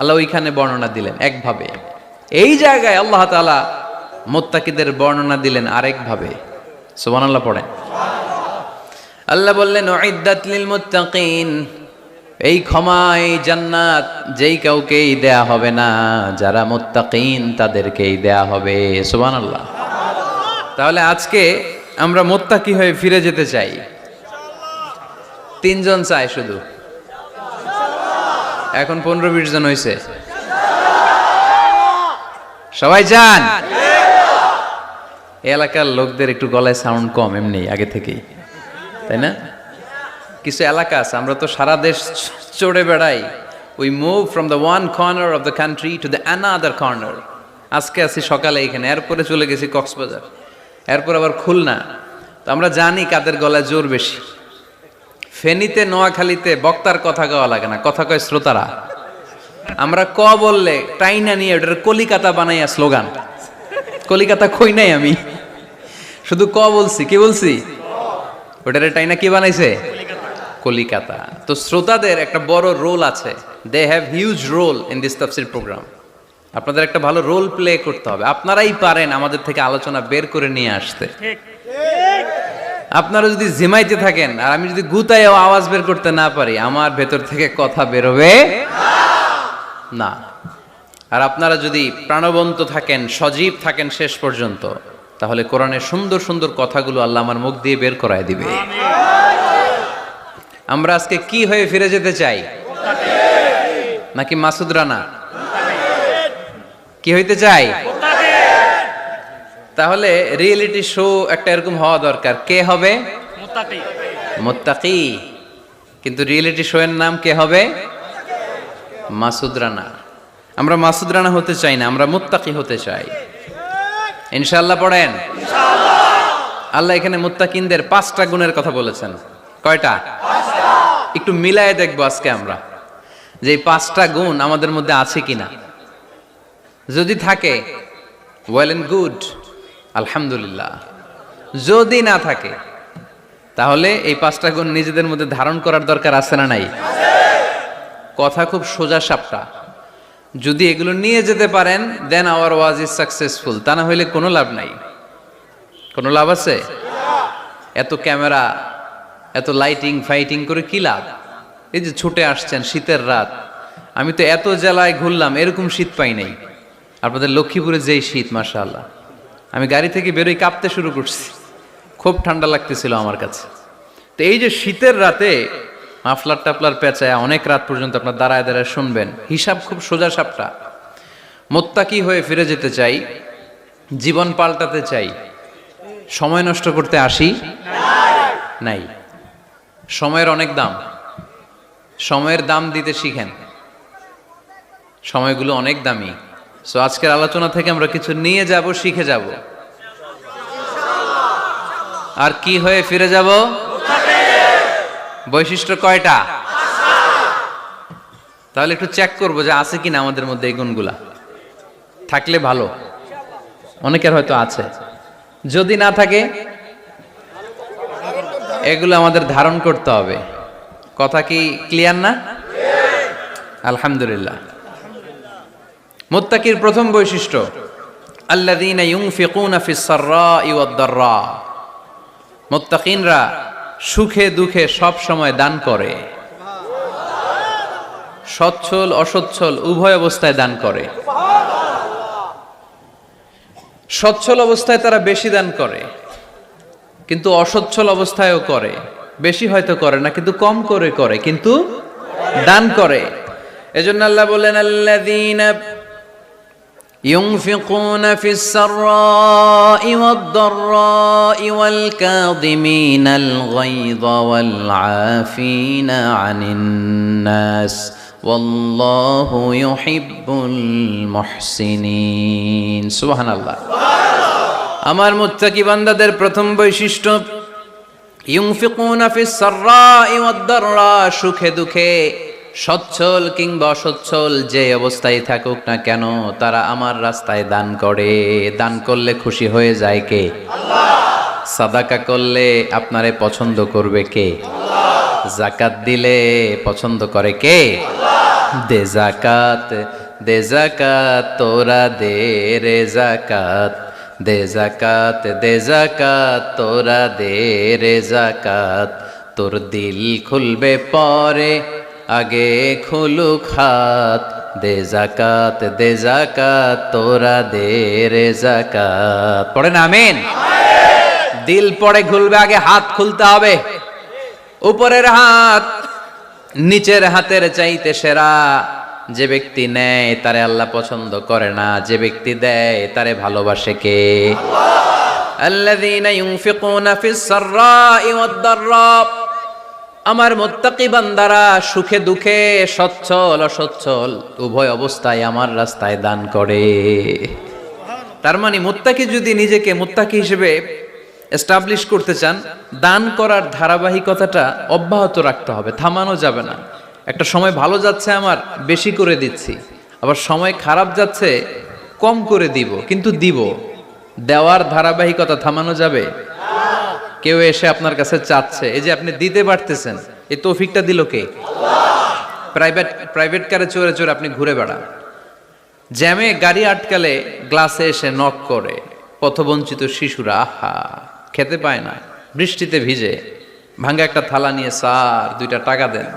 আল্লাহ ওইখানে বর্ণনা দিলেন একভাবে, এই জায়গায় আল্লাহ তাআলা মুত্তাকিদের বর্ণনা দিলেন আরেকভাবে। সুবহানাল্লাহ পড়েন। আল্লাহ বললেন উইদ্দাত লিল মুত্তাকিন, এই ক্ষমা, এই জান্নাত যেই কাউকেই দেয়া হবে না, যারা মুত্তাকিন তাদেরকেই দেয়া হবে। সুবহানাল্লাহ। তাহলে আজকে আমরা মুত্তাকি হয়ে ফিরে যেতে চাই। 3 জন চাই শুধু, এখন 15-20 জন হয়েছে। সবাই চান? এলাকার লোকদের একটু গলায় সাউন্ড কম এমনি আগে থেকেই, তাই না? কিছু এলাকা আছে, আমরা তো সারা দেশ চড়ে বেড়াই। We move from the one corner of the country to the another corner. আজকে আছি সকালে এখানে, এরপরে চলে গেছি কক্সবাজার, এরপর আবার খুলনা। তো আমরা জানি কাদের গলায় জোর বেশি। ফেনীতে নোয়াখালীতে বক্তার কথা গাওয়া লাগে না, কথা কয় শ্রোতারা। আমরা ক বললে টাইনা নিয়ে ওটার কলিকাতা বানাইয়া স্লোগান। কলিকাতা কই নাই আমি, শুধু ক বলছি। কি বলছি? ওটারে টাইনা কি বানাইছে? কলিকাতা। তো শ্রোতাদের একটা বড় রোল আছে, they have huge role in this তাফসির প্রোগ্রাম। আপনাদের একটা ভালো রোল প্লে করতে হবে। আপনারাই পারেন আমাদের থেকে আলোচনা বের করে নিয়ে আসতে। আপনারা যদি জিমাইতে থাকেন আর আমি যদি গুতায়ও আওয়াজ বের করতে না পারি, আমার ভেতর থেকে কথা বেরোবে না। আর আপনারা যদি প্রাণবন্ত থাকেন, সজীব থাকেন শেষ পর্যন্ত, তাহলে কোরআনের সুন্দর সুন্দর কথাগুলো আল্লাহ আমার মুখ দিয়ে বের করায় দিবে। আমরা আজকে কি হয়ে ফিরে যেতে চাই? নাকি মাসুদ রানা? কি হইতে চাই? তাহলে রিয়েলিটি শো একটা এরকম হওয়া দরকার। কে হবে? মুত্তাকি। কিন্তু রিয়েলিটি শো এর নাম কে হবে? মাসুদ রানা। আমরা মাসুদ রানা হতে চাই না, আমরা মুত্তাকি হতে চাই। ইনশাআল্লাহ পড়েন। আল্লাহ এখানে মুত্তাকিনদের 5টা গুণের কথা বলেছেন। কয়টা? একটু মিলায়ে দেখবো আজকে আমরা যে এই 5টা গুণ আমাদের মধ্যে আছে কিনা। যদি থাকে ওয়েল এন্ড গুড, আলহামদুলিল্লাহ। যদি না থাকে তাহলে এই 5টা গুণ নিজেদের মধ্যে ধারণ করার দরকার আছে না নাই? কথা খুব সোজা সাপটা। যদি এগুলো নিয়ে যেতে পারেন দেন আওয়ার ওয়াজ ইজ সাকসেসফুল। তা না হইলে কোনো লাভ নাই। কোনো লাভ আছে? এত ক্যামেরা, এত লাইটিং ফাইটিং করে কি লাভ? এই যে ছুটে আসছেন শীতের রাত, আমি তো এত জেলায় ঘুরলাম, এরকম শীত পাই নাই। আপনাদের লক্ষ্মীপুরে যেই শীত, মাশাআল্লাহ, আমি গাড়ি থেকে বেরোই কাঁপতে শুরু করছি, খুব ঠান্ডা লাগতেছিল আমার কাছে। তো এই যে শীতের রাতে মাফলার টাফলার পেঁচায় অনেক রাত পর্যন্ত আপনার দাঁড়ায় দাঁড়ায় শুনবেন, হিসাব খুব সোজা সাপটা। মুত্তাকি হয়ে ফিরে যেতে চাই, জীবন পাল্টাতে চাই, সময় নষ্ট করতে আসি নাই। সময়ের অনেক দাম, সময়ের দাম দিতে শিখেন। সময়গুলো অনেক দামি। সো আজকের আলোচনা থেকে আমরা কিছু নিয়ে যাব, শিখে যাব। আর কি হয়ে ফিরে যাব? বৈশিষ্ট্য কয়টা? তাহলে একটু চেক করবো যে আছে কিনা আমাদের মধ্যে এই গুণগুলা। থাকলে ভালো, অনেকের হয়তো আছে। যদি না থাকে এগুলো আমাদের ধারণ করতে হবে। কথা কি ক্লিয়ার না? আলহামদুলিল্লাহ। মুত্তাকির প্রথম বৈশিষ্ট্য, আল্লাযীনা ইউনফিকুনা ফিস সাররাই ওয়াদ দাররা। মুত্তাকিনরা সুখে দুঃখে সব সময় দান করে, সচ্ছল অসচ্ছল উভয় অবস্থায় দান করে। সচ্ছল অবস্থায় তারা বেশি দান করে, কিন্তু অসচ্ছল অবস্থায়ও করে। বেশি হয়তো করে না, কিন্তু কম করে করে, কিন্তু দান করে। এজন্য আল্লাহ বলেন, আল্লাযীনা ينفقون في السراء والضراء والكاظمين الغيظ والعافين عن الناس والله يحب المحسنين سبحان الله আমার মুত্তাকি বান্দাদের প্রথম বৈশিষ্ট্য ইউনফিকুনা ফিস সাররাই ওয়াদ দাররা, সুখে দুঃখে সচ্ছল কিংবা অসচ্ছল যে অবস্থায় থাকুক না কেন তারা আমার রাস্তায় দান করে। দান করলে খুশি হয়ে যায় কে? আল্লাহ। সাদাকা করলে আপনারে পছন্দ করবে কে? আল্লাহ। যাকাত দিলে পছন্দ করে কে? আল্লাহ। দে যাকাত, দে যাকাত তোরা দে রে যাকাত, দে যাকাত, দে যাকাত তোরা দে রে যাকাত, তোর দিল খুলবে পরে আগে খুলুক হাত, দে যাকাত, দে যাকাত তোরা দে রে যাকাত। পড়েন আমিন। দিল পড়ে খুলবে, আগে হাত খুলতে হবে। উপরের হাত নিচের হাতের চাইতে সেরা। যে ব্যক্তি নেয় তারে আল্লাহ পছন্দ করে না, যে ব্যক্তি দেয় তারে ভালোবাসে কে? আল্লাহ। আল্লাযীনা ইউনফিকুনা ফিস সাররাই ওয়াদ দাররা, আমার মুত্তাকি বান্দারা সুখে দুঃখে সচ্ছল অসচ্ছল উভয় অবস্থায় আমার রাস্তায় দান করে। তার মানে মুত্তাকি যদি নিজেকে মুত্তাকি হিসেবে এস্টাবলিশ করতে চান, দান করার ধারাবাহিকতাটা অব্যাহত রাখতে হবে, থামানো যাবে না। একটা সময় ভালো যাচ্ছে আমার, বেশি করে দিচ্ছি, আবার সময় খারাপ যাচ্ছে, কম করে দিব, কিন্তু দিব। দেওয়ার ধারাবাহিকতা থামানো যাবে? কেউ এসে আপনার কাছে চাচ্ছে, এই যে আপনি দিতে পারতেছেন, এই তৌফিকটা দিল কে? প্রাইভেট কারে চড়ে চড়ে আপনি ঘুরে বেড়ান, জ্যামে গাড়ি আটকালে গ্লাসে এসে নক করে, পথবঞ্চিত শিশুরা আহা খেতে পায় না, বৃষ্টিতে ভিজে, ভাঙ্গা একটা থালা নিয়ে স্যার 2টা টাকা দেন।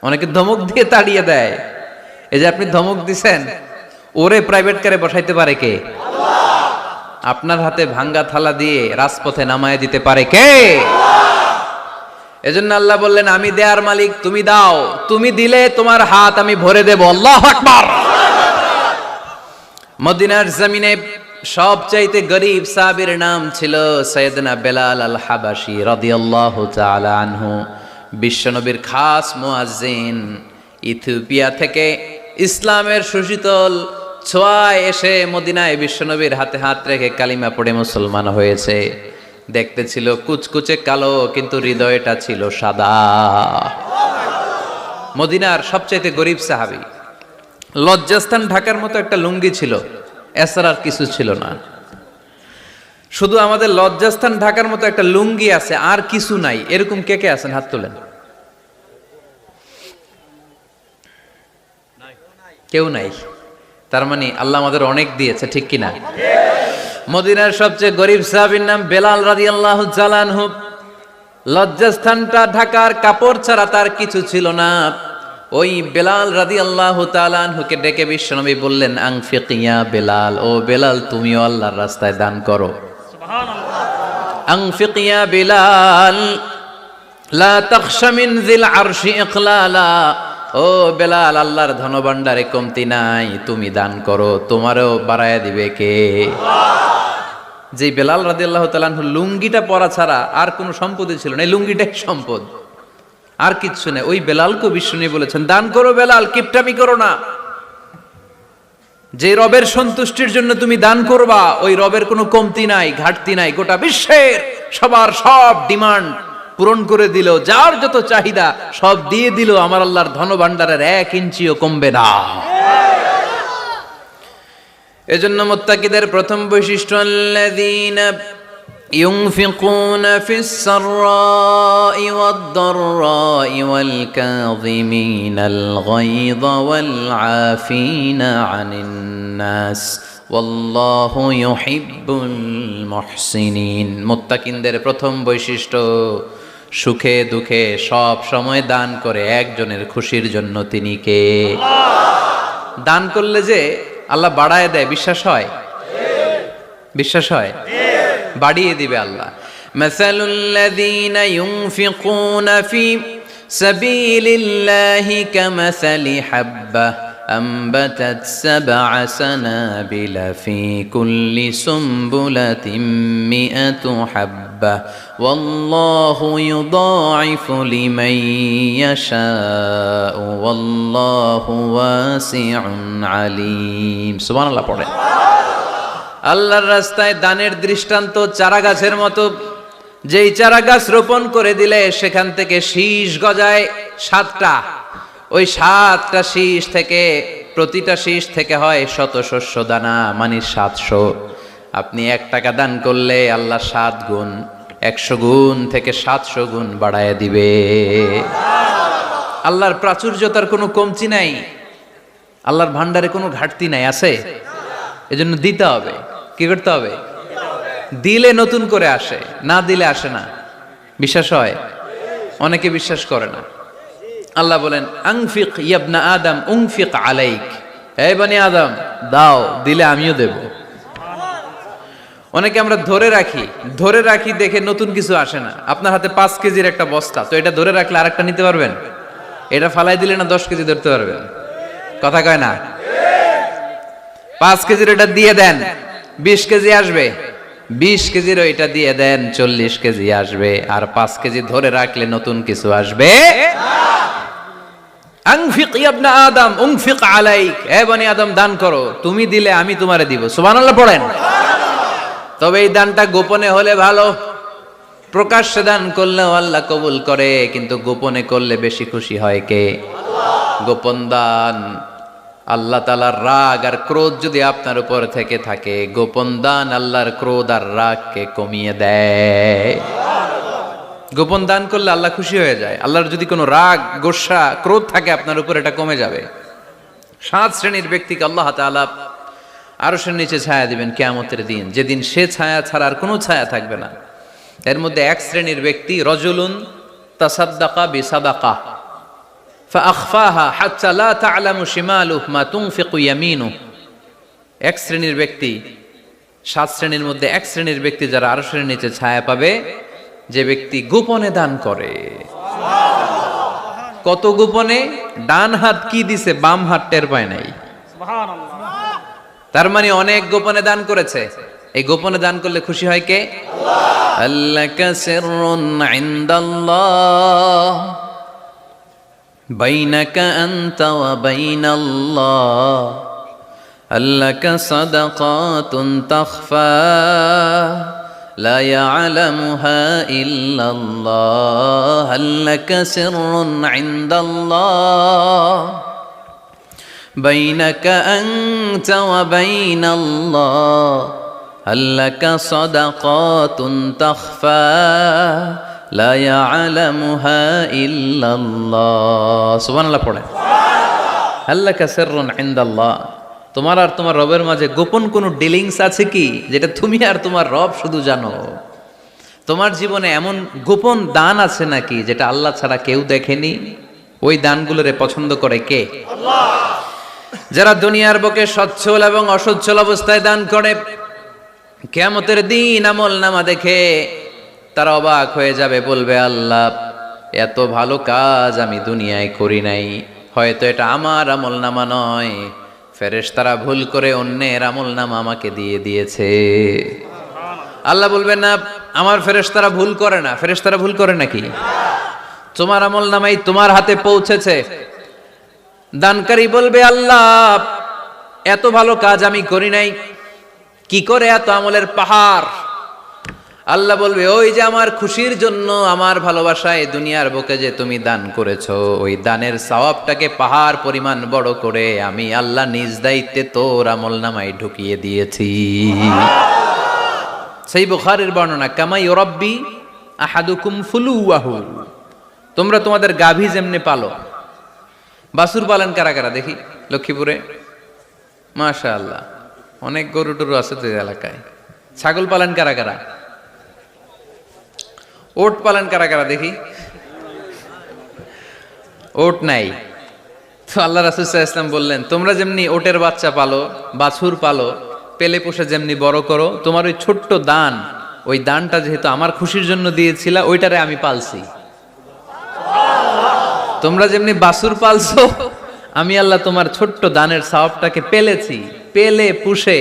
অনেকে ধমক দিয়ে তাড়িয়ে দেয়। এই যে আপনি ধমক দিছেন, ওরে প্রাইভেট কারে বসাইতে পারে কে? আপনার হাতে ভাঙ্গা থালা দিয়ে রাজপথে নামায় দিতে পারে কে? এজন্য আল্লাহ বললেন, আমি দেয়ার মালিক, তুমি দাও, তুমি দিলে তোমার হাত আমি ভরে দেব। আল্লাহু আকবার। মদিনার জমিনে সবচাইতে গরীব সাহাবীর নাম ছিল সাইয়েদনা বেলাল আল হাবাশী রাদিয়াল্লাহু তাআলা আনহু। বিশ্বনবীর খাস মুয়াজ্জিন, ইথিওপিয়া থেকে ইসলামের সুশীতল ছোঁয়ায় এসে মদিনায় বিশ্বনবীর হাতে হাত রেখে কালিমা পড়ে মুসলমান হয়েছে। দেখতে ছিল কুচকুচে কালো, কিন্তু হৃদয়টা ছিল সাদা। মদিনার সবচাইতে গরীব সাহাবী। লজ্জাস্থান ঢাকার মতো একটা লুঙ্গি ছিল, এছাড়া আর কিছু ছিল না। শুধু আমাদের লজ্জাস্থান ঢাকার মতো একটা লুঙ্গি আছে, আর কিছু নাই। এরকম কে কে আছেন? হাত তোলেন। কেউ নাই। তার মানে আল্লাহ আমাদের অনেক দিয়েছে, ঠিক কিনা? মদিনার সবচেয়ে গরীব সাহাবীর নাম বেলাল রাদিয়াল্লাহু তাআলা আনহু। লজ্জাস্থানটা ঢাকার কাপড় ছাড়া তার কিছু ছিল না। ওই বেলাল রাদিয়াল্লাহু তাআলা আনহুকে ডেকে বিশ্বনবী বললেন, আনফিক ইয়া বেলাল, ও বেলাল তুমিও আল্লাহর রাস্তায় দান করো। সুবহানাল্লাহ। আনফিক ইয়া বেলাল লা তাখশা মিন যিল আরশি ইকলালা, ও বেলাল আল্লাহর ধনভাণ্ডারে কমতি নাই, তুমি দান করো, তোমারও বাড়ায়া দিবে কে? যে বেলাল রাদিয়াল্লাহু তাআলা আনহু লুঙ্গিটা পরা ছাড়া আর কোনো সম্পদই ছিল না, এই লুঙ্গিটাই সম্পদ, আর কিচ্ছু নেই। ওই বেলালকে বিষ্ণু বলেছেন, দান করো বেলাল, কিপটামি করো না। যে রবের সন্তুষ্টির জন্য তুমি দান করবা, ওই রবের কোনো কমতি নাই, ঘাটতি নাই। গোটা বিশ্বের সবার সব ডিমান্ড পূরণ করে দিল, যার যত চাহিদা সব দিয়ে দিল, আমার আল্লাহর ধনভাণ্ডারের 1 ইঞ্চিও কমবে না। এজন্য মুত্তাকিদের প্রথম বৈশিষ্ট্য, আল্লাযীনা ينفقون في السراء والضراء والكاظمين الغيظ والعافين عن الناس والله يحب المحسنين। মুত্তাকিনদের প্রথম বৈশিষ্ট্য, সুখে দুঃখে সব সময় দান করে একজনের খুশির জন্য। তিনি কে? দান করলে যে আল্লাহ বাড়ায় দেয়, বিশ্বাস হয়? বিশ্বাস হয়? বাড়িয়ে দিবে আল্লাহ। মাসালুল্লাযীনা ইউনফিকুনা ফি সাবিলিল্লাহি কামাসালি হাব্বা আনবাতাত সাবআ সানাবিলা ফি কুল্লি সুমবুলাতিন মিআতু হাব্বা ওয়াল্লাহু ইউদাঈফু লিমান ইয়াশাউ ওয়াল্লাহু ওয়াসিউন আলীম। সুবহানাল্লাহ পড়ে। আল্লাহর রাস্তায় দানের দৃষ্টান্ত চারা গাছের মতো। যেই চারা গাছ রোপণ করে দিলে সেখান থেকে শীষ গজায় 7টা। ওই 7টা শীষ থেকে, প্রতিটা শীষ থেকে হয় শত শস্য দানা, মানে 700। আপনি 1 টাকা দান করলে আল্লাহ 7 গুণ, 100 গুণ থেকে 700 গুণ বাড়ায় দিবে। আল্লাহর প্রাচুর্যতার কোনো কমতি নাই, আল্লাহর ভান্ডারে কোনো ঘাটতি নাই। আছে? এজন্য দিতে হবে। কি করতে হবে? দিলে নতুন করে আসে, না দিলে আসে না। বিশ্বাস হয়? অনেকে বিশ্বাস করে না। আল্লাহ বলেন, আনফিক ইয়া আদম উনফিক আলাইক, হে বনি আদম দাও, দিলে আমিও দেব। অনেকে আমরা ধরে রাখি দেখে নতুন কিছু আসে না। আপনার হাতে 5 কেজির একটা বস্তা, তো এটা ধরে রাখলে আরেকটা নিতে পারবেন? এটা ফালাই দিলে না 10 কেজি ধরতে পারবেন? কথা কয় না? 5 কেজির এটা দিয়ে দেন, 20 কেজি আসবে। 20 কেজির ওইটা দিয়ে দেন, 40 কেজি আসবে। আর 5 কেজি ধরে রাখলে নতুন কিছু আসবে। আনফিক ইয়া ইবনা আদম উনফিক আলাইক, হে বনি আদম দান করো, তুমি দিলে আমি তোমারে দিব। সুবহানাল্লাহ পড়েন। তবে এই দানটা গোপনে হলে ভালো। প্রকাশ্যে দান করলেও আল্লাহ কবুল করে, কিন্তু গোপনে করলে বেশি খুশি হয় কে? গোপন দান। আল্লাহ তাআলার রাগ আর ক্রোধ যদি আপনার উপর থেকে থাকে, গোপন দান আল্লাহর ক্রোধ আর রাগকে কমিয়ে দেয়। গোপন দান করলে আল্লাহ খুশি হয়ে যায়। আল্লাহর যদি কোনো রাগ, গোসা, ক্রোধ থাকে আপনার উপর, এটা কমে যাবে। 7 শ্রেণীর ব্যক্তিকে আল্লাহ তাআলা আরশের নিচে ছায়া দিবেন কিয়ামতের দিন, যেদিন সে ছায়া ছাড়া আর কোনো ছায়া থাকবে না। এর মধ্যে 1 শ্রেণীর ব্যক্তি, রজুলুন তাসাদ্দাকা বিসাদাকা ফাআখফাহা হাত্তা লা তা'লামু শিমালুহু মা তুনফিকু ইয়ামিনুহু। 1 শ্রেণীর ব্যক্তি, 7 শ্রেণীর মধ্যে 1 শ্রেণীর ব্যক্তি যারা আরশের নিচে ছায়া পাবে, যে ব্যক্তি গোপনে দান করে। কত গোপনে? ডান হাত কি দিছে, বাম হাত টের পায় নাই। তার মানে অনেক গোপনে দান করেছে। এই গোপনে দান করলে খুশি হয় কে? আল্লাকা সিররুন ইনদাল্লাহ বাইনাকা আনতা ওয়া বাইনাল্লাহ আল্লাকা সাদাকাতুন তাখফা লা ইয়ালামুহা ইল্লাল্লাহ আল্লাকা সিররুন ইনদাল্লাহ বাইনাকা আনতা ওয়া বাইনাল্লাহ আল্লাকা সাদাকাতুন তাখফা লা ইয়ালামুহা ইল্লাল্লাহ। সুবহানাল্লাহ পড়েন। আল্লাকা সিররুন ইনদাল্লাহ, তোমার আর তোমার রবের মাঝে গোপন কোনো ডিলিংস আছে কি, যেটা তুমি আর তোমার রব শুধু জানো? তোমার জীবনে এমন গোপন দান আছে নাকি যেটা আল্লাহ ছাড়া কেউ দেখেনি? ওই দানগুলোরে পছন্দ করে কে? আল্লাহ। যারা দুনিয়ার বুকে সচ্ছল এবং অসচ্ছল অবস্থায় দান করে, কিয়ামতের দিন আমল নামা দেখে তারা অবাক হয়ে যাবে, বলবে আল্লাহ এত ভালো কাজ আমি দুনিয়ায় করি নাই, হয়তো এটা আমার আমল নামা নয়, ফেরেশতারা ভুল করে অন্যের আমল নামা আমাকে দিয়ে দিয়েছে। আল্লাহ বলবেন না, আমার ফেরেশতারা ভুল করে না। ফেরেশতারা ভুল করে নাকি? তোমার আমল নামাই তোমার হাতে পৌঁছেছে। দানকারী বলবে আল্লাহ এত ভালো কাজ আমি করি নাই, কি করে এত আমলের পাহাড়? আল্লাহ বলবে ওই যে আমার খুশির জন্য, আমার ভালোবাসায় দুনিয়ার বুকে যে তুমি দান করেছো, ওই দানের সওয়াবটাকে পাহাড় পরিমাণ বড় করে আমি আল্লাহ নিজ দায়িত্বে তোর আমল নামায় ঢুকিয়ে দিয়েছি। সেই বুখারীর বর্ণনা, কামা ইউরাব্বি আহাদুকুম ফুলুয়াহু, তোমরা তোমাদের গাভী যেমনে পালো। বাছুর পালন কারা কারা দেখি লক্ষ্মীপুরে? মাশাআল্লাহ, অনেক গরু টরু আছে তো এলাকায়। ছাগল পালন কারা কারা? ওট পালন কারা কারা দেখি? ওট নাই তো আল্লাহ রাসূল সাল্লাল্লাহু আলাইহি ওয়াসাল্লাম বললেন, তোমরা যেমনি ওটের বাচ্চা পালো, বাছুর পালো, পেলে পোষে যেমনি বড় করো, তোমার ওই ছোট্ট দান, ওই দানটা যেহেতু আমার খুশির জন্য দিয়েছিলা, ওইটারে আমি পালছি। তোমরা যেমনি বাছুর পালছো, আমি আল্লাহ তোমার ছোট্ট দানের সওয়াবটাকে পেলেছি, পেলে পুষে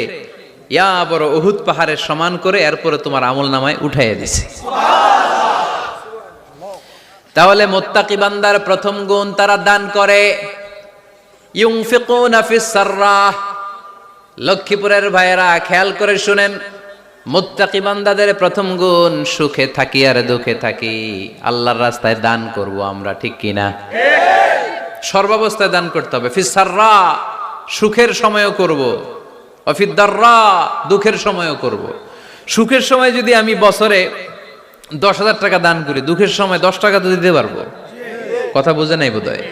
ইয়া বড় উহুদ পাহাড়ের সমান করে এরপরে তোমার আমল নামায় উঠাইয়া দিছি। তাহলে মুত্তাকি বান্দার প্রথম গুণ, তারা দান করে। ইউনফিকুনা ফিস সাররাহ। লক্ষ্মীপুরের ভাইয়েরা খেয়াল করে শুনেন, মুত্তাকি বান্দাদের প্রথম গুণ, সুখে থাকি আর দুঃখে থাকি আল্লাহর রাস্তায় দান করব আমরা, ঠিক কিনা? সর্বাবস্থায় দান করতে হবে। ফিস সাররা, সুখের সময়ও করব, অফিদ দাররা, দুঃখের সময়ও করব। সুখের সময় যদি আমি বছরে 10,000 টাকা দান করি, দুঃখের সময় 10 টাকা তো দিতে পারবো। কথা বুঝে নাই বোধহয়?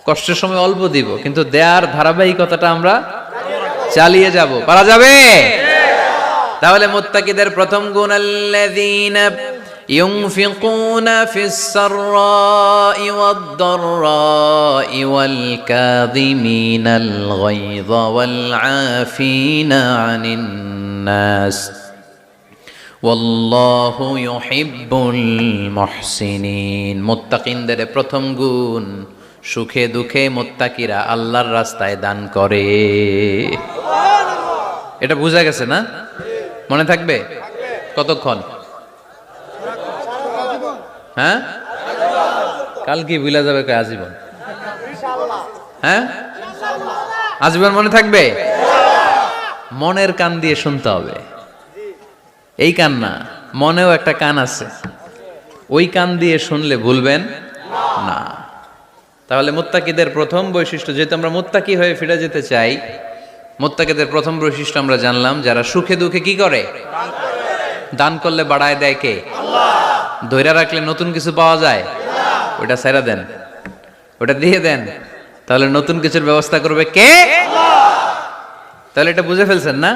কষ্টের সময় অল্প দিব, কিন্তু দেয়ার ধারাবাহিকতাটা আমরা চালিয়ে যাব। পারা যাবে? তাহলে মুত্তাকিদের প্রথম গুণ, আল্লাযীনা ইউনফিকুনা ফিস সাররাই ওয়াদ দাররাই ওয়াল কাযিমিনাল গায়যা ওয়াল আফিনা আনিন নাস ওয়াল্লাহু ইউহিব্বুল মুহসিনিন। মুত্তাকিনদের প্রথম গুণ, সুখে দুঃখে মুত্তাকিরা আল্লাহর রাস্তায় দান করে। এটা বোঝা গেছে না? মনে থাকবে কতক্ষণ? হ্যাঁ, কাল কি ভুলা যাবে? আজীবন। হ্যাঁ, আজীবন মনে থাকবে। মনের কান দিয়ে শুনতে হবে, এই কান না। মনেও একটা কান আছে, ওই কান দিয়ে শুনলে ভুলবেন না। তাহলে মুত্তাকিদের প্রথম বৈশিষ্ট্য, যেহেতু আমরা মুত্তাকি হয়ে ফিরে যেতে চাই, মুত্তাকিদের প্রথম বৈশিষ্ট্য আমরা জানলাম, যারা সুখে দুঃখে কি করে? দান করলে বাড়ায় দেয় কে? ধৈর্য রাখলে নতুন কিছু পাওয়া যায়? ওটা ছেড়ে দেন, ওটা দিয়ে দেন, তাহলে নতুন কিছুর ব্যবস্থা করবে কে? তাহলে এটা বুঝে ফেলছেন না?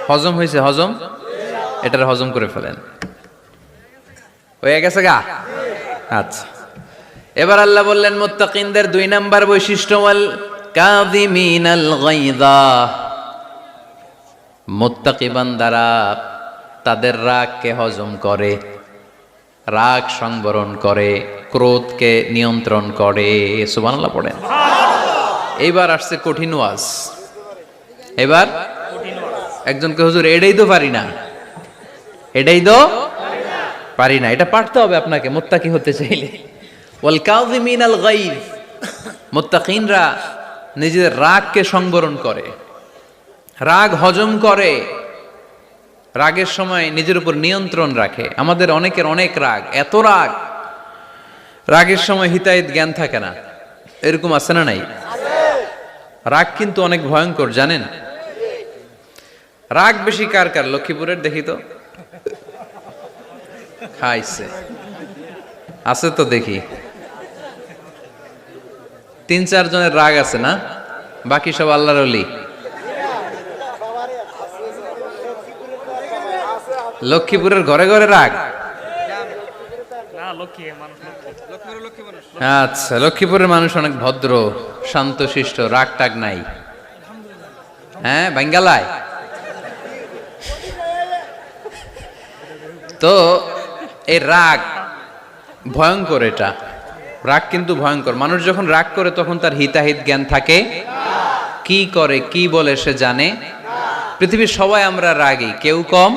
হজম হয়েছে? হজম, এটার হজম করে ফেলেন। হয়ে গেছে গা? আচ্ছা, এবার আল্লাহ বললেন মুত্তাকিনদের 2 নাম্বার বৈশিষ্ট্য, ওয়াল কাযিমিনাল গায়যা। মুত্তাকি বান্দারা তাদের রাগকে হজম করে, রাগ সংবরণ করে, ক্রোধকে নিয়ন্ত্রণ করে। সুবহানাল্লাহ পড়েন। এইবার আসছে কঠিন ওয়াজ। এবার একজনকে হুজুর এটাই তো পারি না, এটাই তো পারি না, এটা পারতে হবে আপনাকে মুত্তাকি হতে চাইলে। ওয়াল কাযিমিনাল গায়য, মুত্তাকিনরা নিজেদের রাগকে সংবরণ করে, রাগ হজম করে, রাগের সময় নিজের উপর নিয়ন্ত্রণ রাখে। আমাদের অনেকের অনেক রাগ, এত রাগ, রাগের সময় হিতাহিত জ্ঞান থাকে না, এরকম আছে না নাই? রাগ কিন্তু অনেক ভয়ঙ্কর, জানেন? রাগ বেশি কার কার? লক্ষ্মীপুরের দেখি তো, খাইছে আছে তো দেখি, 3-4 জনের রাগ আছে না? বাকি সব আল্লাহর ওলি। লক্ষ্মীপুরের ঘরে ঘরে রাগ? আচ্ছা, লক্ষ্মীপুরের মানুষ অনেক ভদ্র, শান্তশিষ্ট, রাগ টাগ নাই। হ্যাঁ, বাঙ্গালায় তো এই রাগ ভয়ঙ্কর। এটা রাগ কিন্তু ভয়ঙ্কর। মানুষ যখন রাগ করে তখন তার হিতাহিত জ্ঞান থাকে, কি করে কি বলে সে জানে। পৃথিবীর সবাই আমরা রাগী, কেউ কম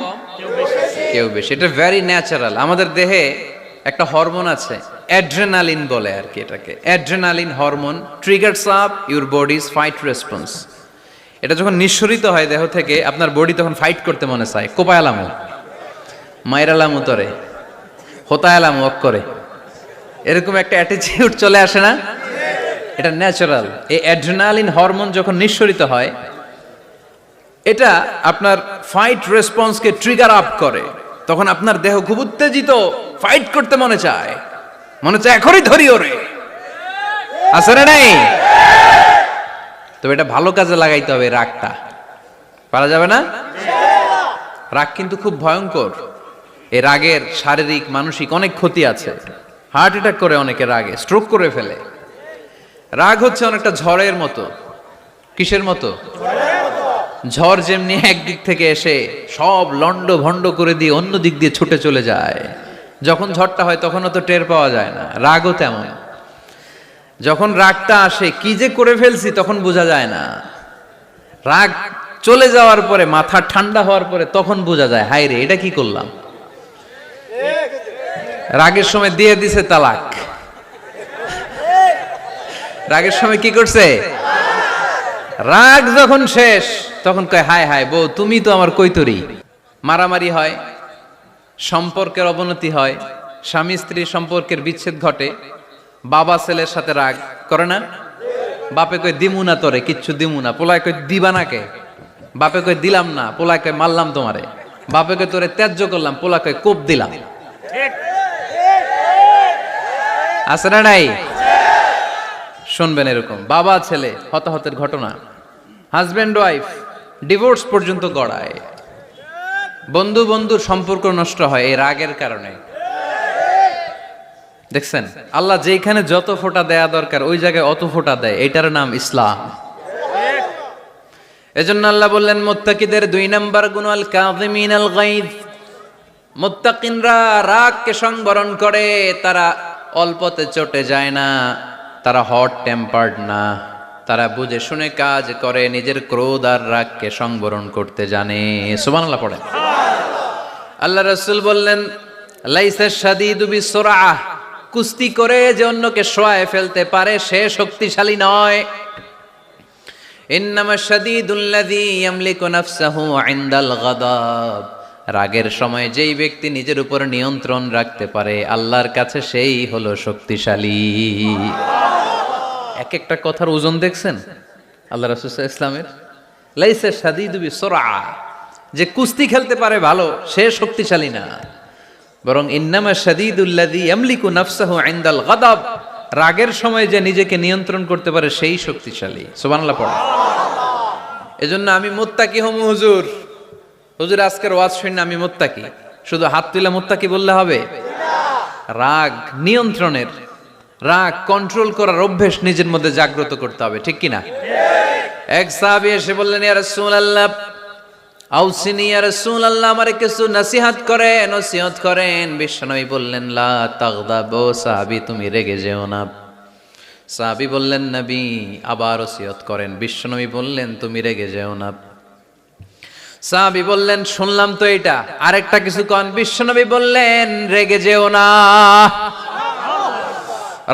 কেউ বেশি, এটা ভেরি ন্যাচারাল। আমাদের দেহে একটা হরমোন আছে, অ্যাড্রেনালিন বলে আর কি এটাকে। Adrenaline hormone triggers up your bodies fight response. এটা যখন নিঃসরিত হয় দেহ থেকে, আপনার বডি তখন ফাইট করতে মনে চায়। কোপায়ালামো, মাইরালামো তরে, হোতায়ালামো অক করে, এরকম একটা অ্যাটিটিউড চলে আসে না? এটা ন্যাচারাল। এই অ্যাড্রেনালিন হরমোন যখন নিঃসরিত হয়, এটা আপনার ফাইট রেসপন্সকে ট্রিগার আপ করে। তখন আপনার দেহ খুব উত্তেজিত, ফাইট করতে মনে চায়, মনে চায় এখনই ধরি ওরে। আছে না নাই? তবে এটা ভালো কাজে লাগাইতে হবে। রাগটা পারা যাবে না। রাগ কিন্তু খুব ভয়ঙ্কর। এই রাগের শারীরিক মানসিক অনেক ক্ষতি আছে। হার্ট অ্যাটাক করে অনেকে রাগে, স্ট্রোক করে ফেলে। রাগ হচ্ছে অনেকটা ঝড়ের মতো। কিসের মতো? ঝড় যেমনি একদিক থেকে এসে সব লন্ড ভন্ড করে দিয়ে অন্য দিক দিয়ে ছুটে চলে যায়, যখন ঝড়টা হয় তখনও তো টের পাওয়া যায় না। রাগও তেমন। যখন রাগটা আসে, কি যে করে ফেলছি তখন বোঝা যায় না। রাগ চলে যাওয়ার পরে, মাথা ঠান্ডা হওয়ার পরে তখন বোঝা যায়, হায় রে এটা কি করলাম। রাগের সময় দিয়ে দিছে তালাক। রাগের সময় কি করছে? রাগ যখন শেষ তখন কয় হায় হায় বউ, তুমি তো আমার কৈতরি। মারামারি হয়, সম্পর্কের অবনতি হয়, স্বামী স্ত্রীর সম্পর্কের বিচ্ছেদ ঘটে। বাবা ছেলের সাথে রাগ করে না? বাপে কয় দিমু না তোরে, কিচ্ছু দিমু না। পোলায় কয় দিবা না কে? বাপে কয় দিলাম না। পোলায় কয় মারলাম তোমারে। বাপে কয় তোরে ত্যায্য করলাম। পোলা কয় কোপ দিলাম। আছে না নাই? শুনবেন এরকম বাবা ছেলে হতাহতের ঘটনা, হাজব্যান্ড ওয়াইফ ডিভোর্স পর্যন্ত গড়ায়। বন্ধু বন্ধুর সম্পর্ক নষ্ট হয় এই রাগের কারণে। দেখছেন, আল্লাহ যেখানে যত ফোঁটা দেয়া দরকার ওই জায়গায় অত ফোঁটা দেয়। এটার নাম ইসলাম। এজন্য আল্লাহ বললেন মুত্তাকিদের 2 নাম্বার গুণ, আল কাযিমিনাল গায়য। মুত্তাকিনরা রাগকে সংবরণ করে, তারা অল্পতে চটে যায় না, তারা হট টেম্পার্ড না, তারা বুঝে শুনে কাজ করে, নিজের ক্রোধ আর রাগকে সংবরণ করতে জানে। সুবহানাল্লাহ পড়ে। আল্লাহ রাসূল বললেন লাইসা শাদীদু বিসুরআহ, কুস্তি করে যে অন্যকে শোয়ায় ফেলতে পারে সে শক্তিশালী নয়। ইন্নামা শাদীদুল্লাযী ইয়ামলিকু নাফসাহু ইনদাল গাদাব, রাগের সময় যেই ব্যক্তি নিজের উপর নিয়ন্ত্রণ রাখতে পারে আল্লাহর কাছে সেই হলো শক্তিশালী। এক একটা কথার ওজন দেখছেন আল্লাহ রাসূল সাল্লাল্লাহু আলাইহি ইসলামের, লাইসা শাদীদু বিসুরআ, যে কুস্তি খেলতে পারে ভালো সে শক্তিশালী না, বরং ইন্নামা শাদীদুল্লাযী ইয়ামলিকু নাফসাহু ইনদাল গাদাব, রাগের সময় যে নিজেকে নিয়ন্ত্রণ করতে পারে সেই শক্তিশালী। সুবহানাল্লাহ পড়ে। এজন্য আমি মুত্তাকি হমু হুজুর, হুজুর আজকের ওয়াজ শুনে আমি মুত্তাকি, শুধু হাত তুলে মুত্তাকি বললে হবে? রাগ নিয়ন্ত্রণের, রাগ কন্ট্রোল করার অভ্যেস নিজের মধ্যে জাগ্রত করতে হবে, ঠিক কিনা? এক সাহাবী এসে বললেন, ইয়া রাসূলুল্লাহ আউসিনি, ইয়া রাসূলুল্লাহ আমারে কিছু নসিহত করেন। বিশ্বনবী বললেন, লা তাগদাবু, সাহাবী তুমি রেগে যেও না। সাহাবী বললেন, নবী আবার ওসিয়ত করেন। বিশ্বনবী বললেন, তুমি রেগে যেও না। সাহাবী বললেন, শুনলাম তো এটা, আরেকটা কিছু কন। বিশ্বনবী বললেন, রেগে যেও না।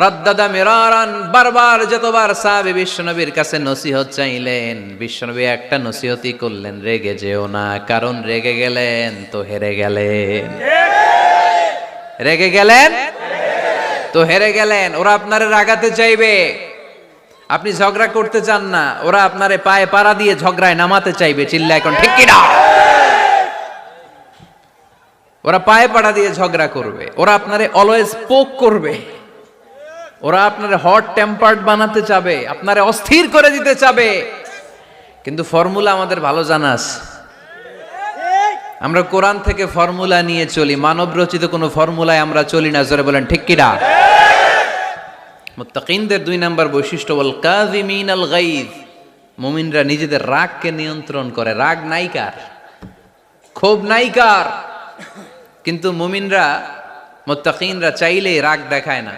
রাদ্দাদা মিরারান, বারবার যতবার সাহাবী বিশ্বনবীর কাছে নসিহত চাইলেন, বিশ্বনবী একটা নসিহতই করলেন, রেগে যেও না, কারণ রেগে গেলেন তো হেরে গেলেন। রেগে গেলেন তো হেরে গেলেন। ওরা আপনারে রাগাতে চাইবে, আপনি ঝগড়া করতে চান না, ওরা আপনারে পায়ে পাড়া দিয়ে ঝগড়ায় নামাতে চাইবে। চিল্লা এখন ঠিক কিনা? ওরা পায়ে পাড়া দিয়ে ঝগড়া করবে, ওরা আপনারে অলওয়েজ পোক করবে, ওরা আপনারে হট টেম্পার্ড বানাতে চাবে, আপনারে অস্থির করে দিতে চাবে। কিন্তু ফর্মুলা আমাদের ভালো জানা আছে, আমরা কোরআন থেকে ফর্মুলা নিয়ে চলি, মানব রচিত কোনো ফর্মুলায় আমরা চলি না। জোরে বলেন ঠিক কিনা? মুত্তাকিনদের 2 নাম্বার বৈশিষ্ট্য, ওয়াল কাযিমিনাল গায়জ, মুমিনরা নিজেদের রাগকে নিয়ন্ত্রণ করে। রাগ নাইকার, ক্ষোভ নাইকার, কিন্তু মুমিনরা মুত্তাকিনরা চাইলেই রাগ দেখায় না,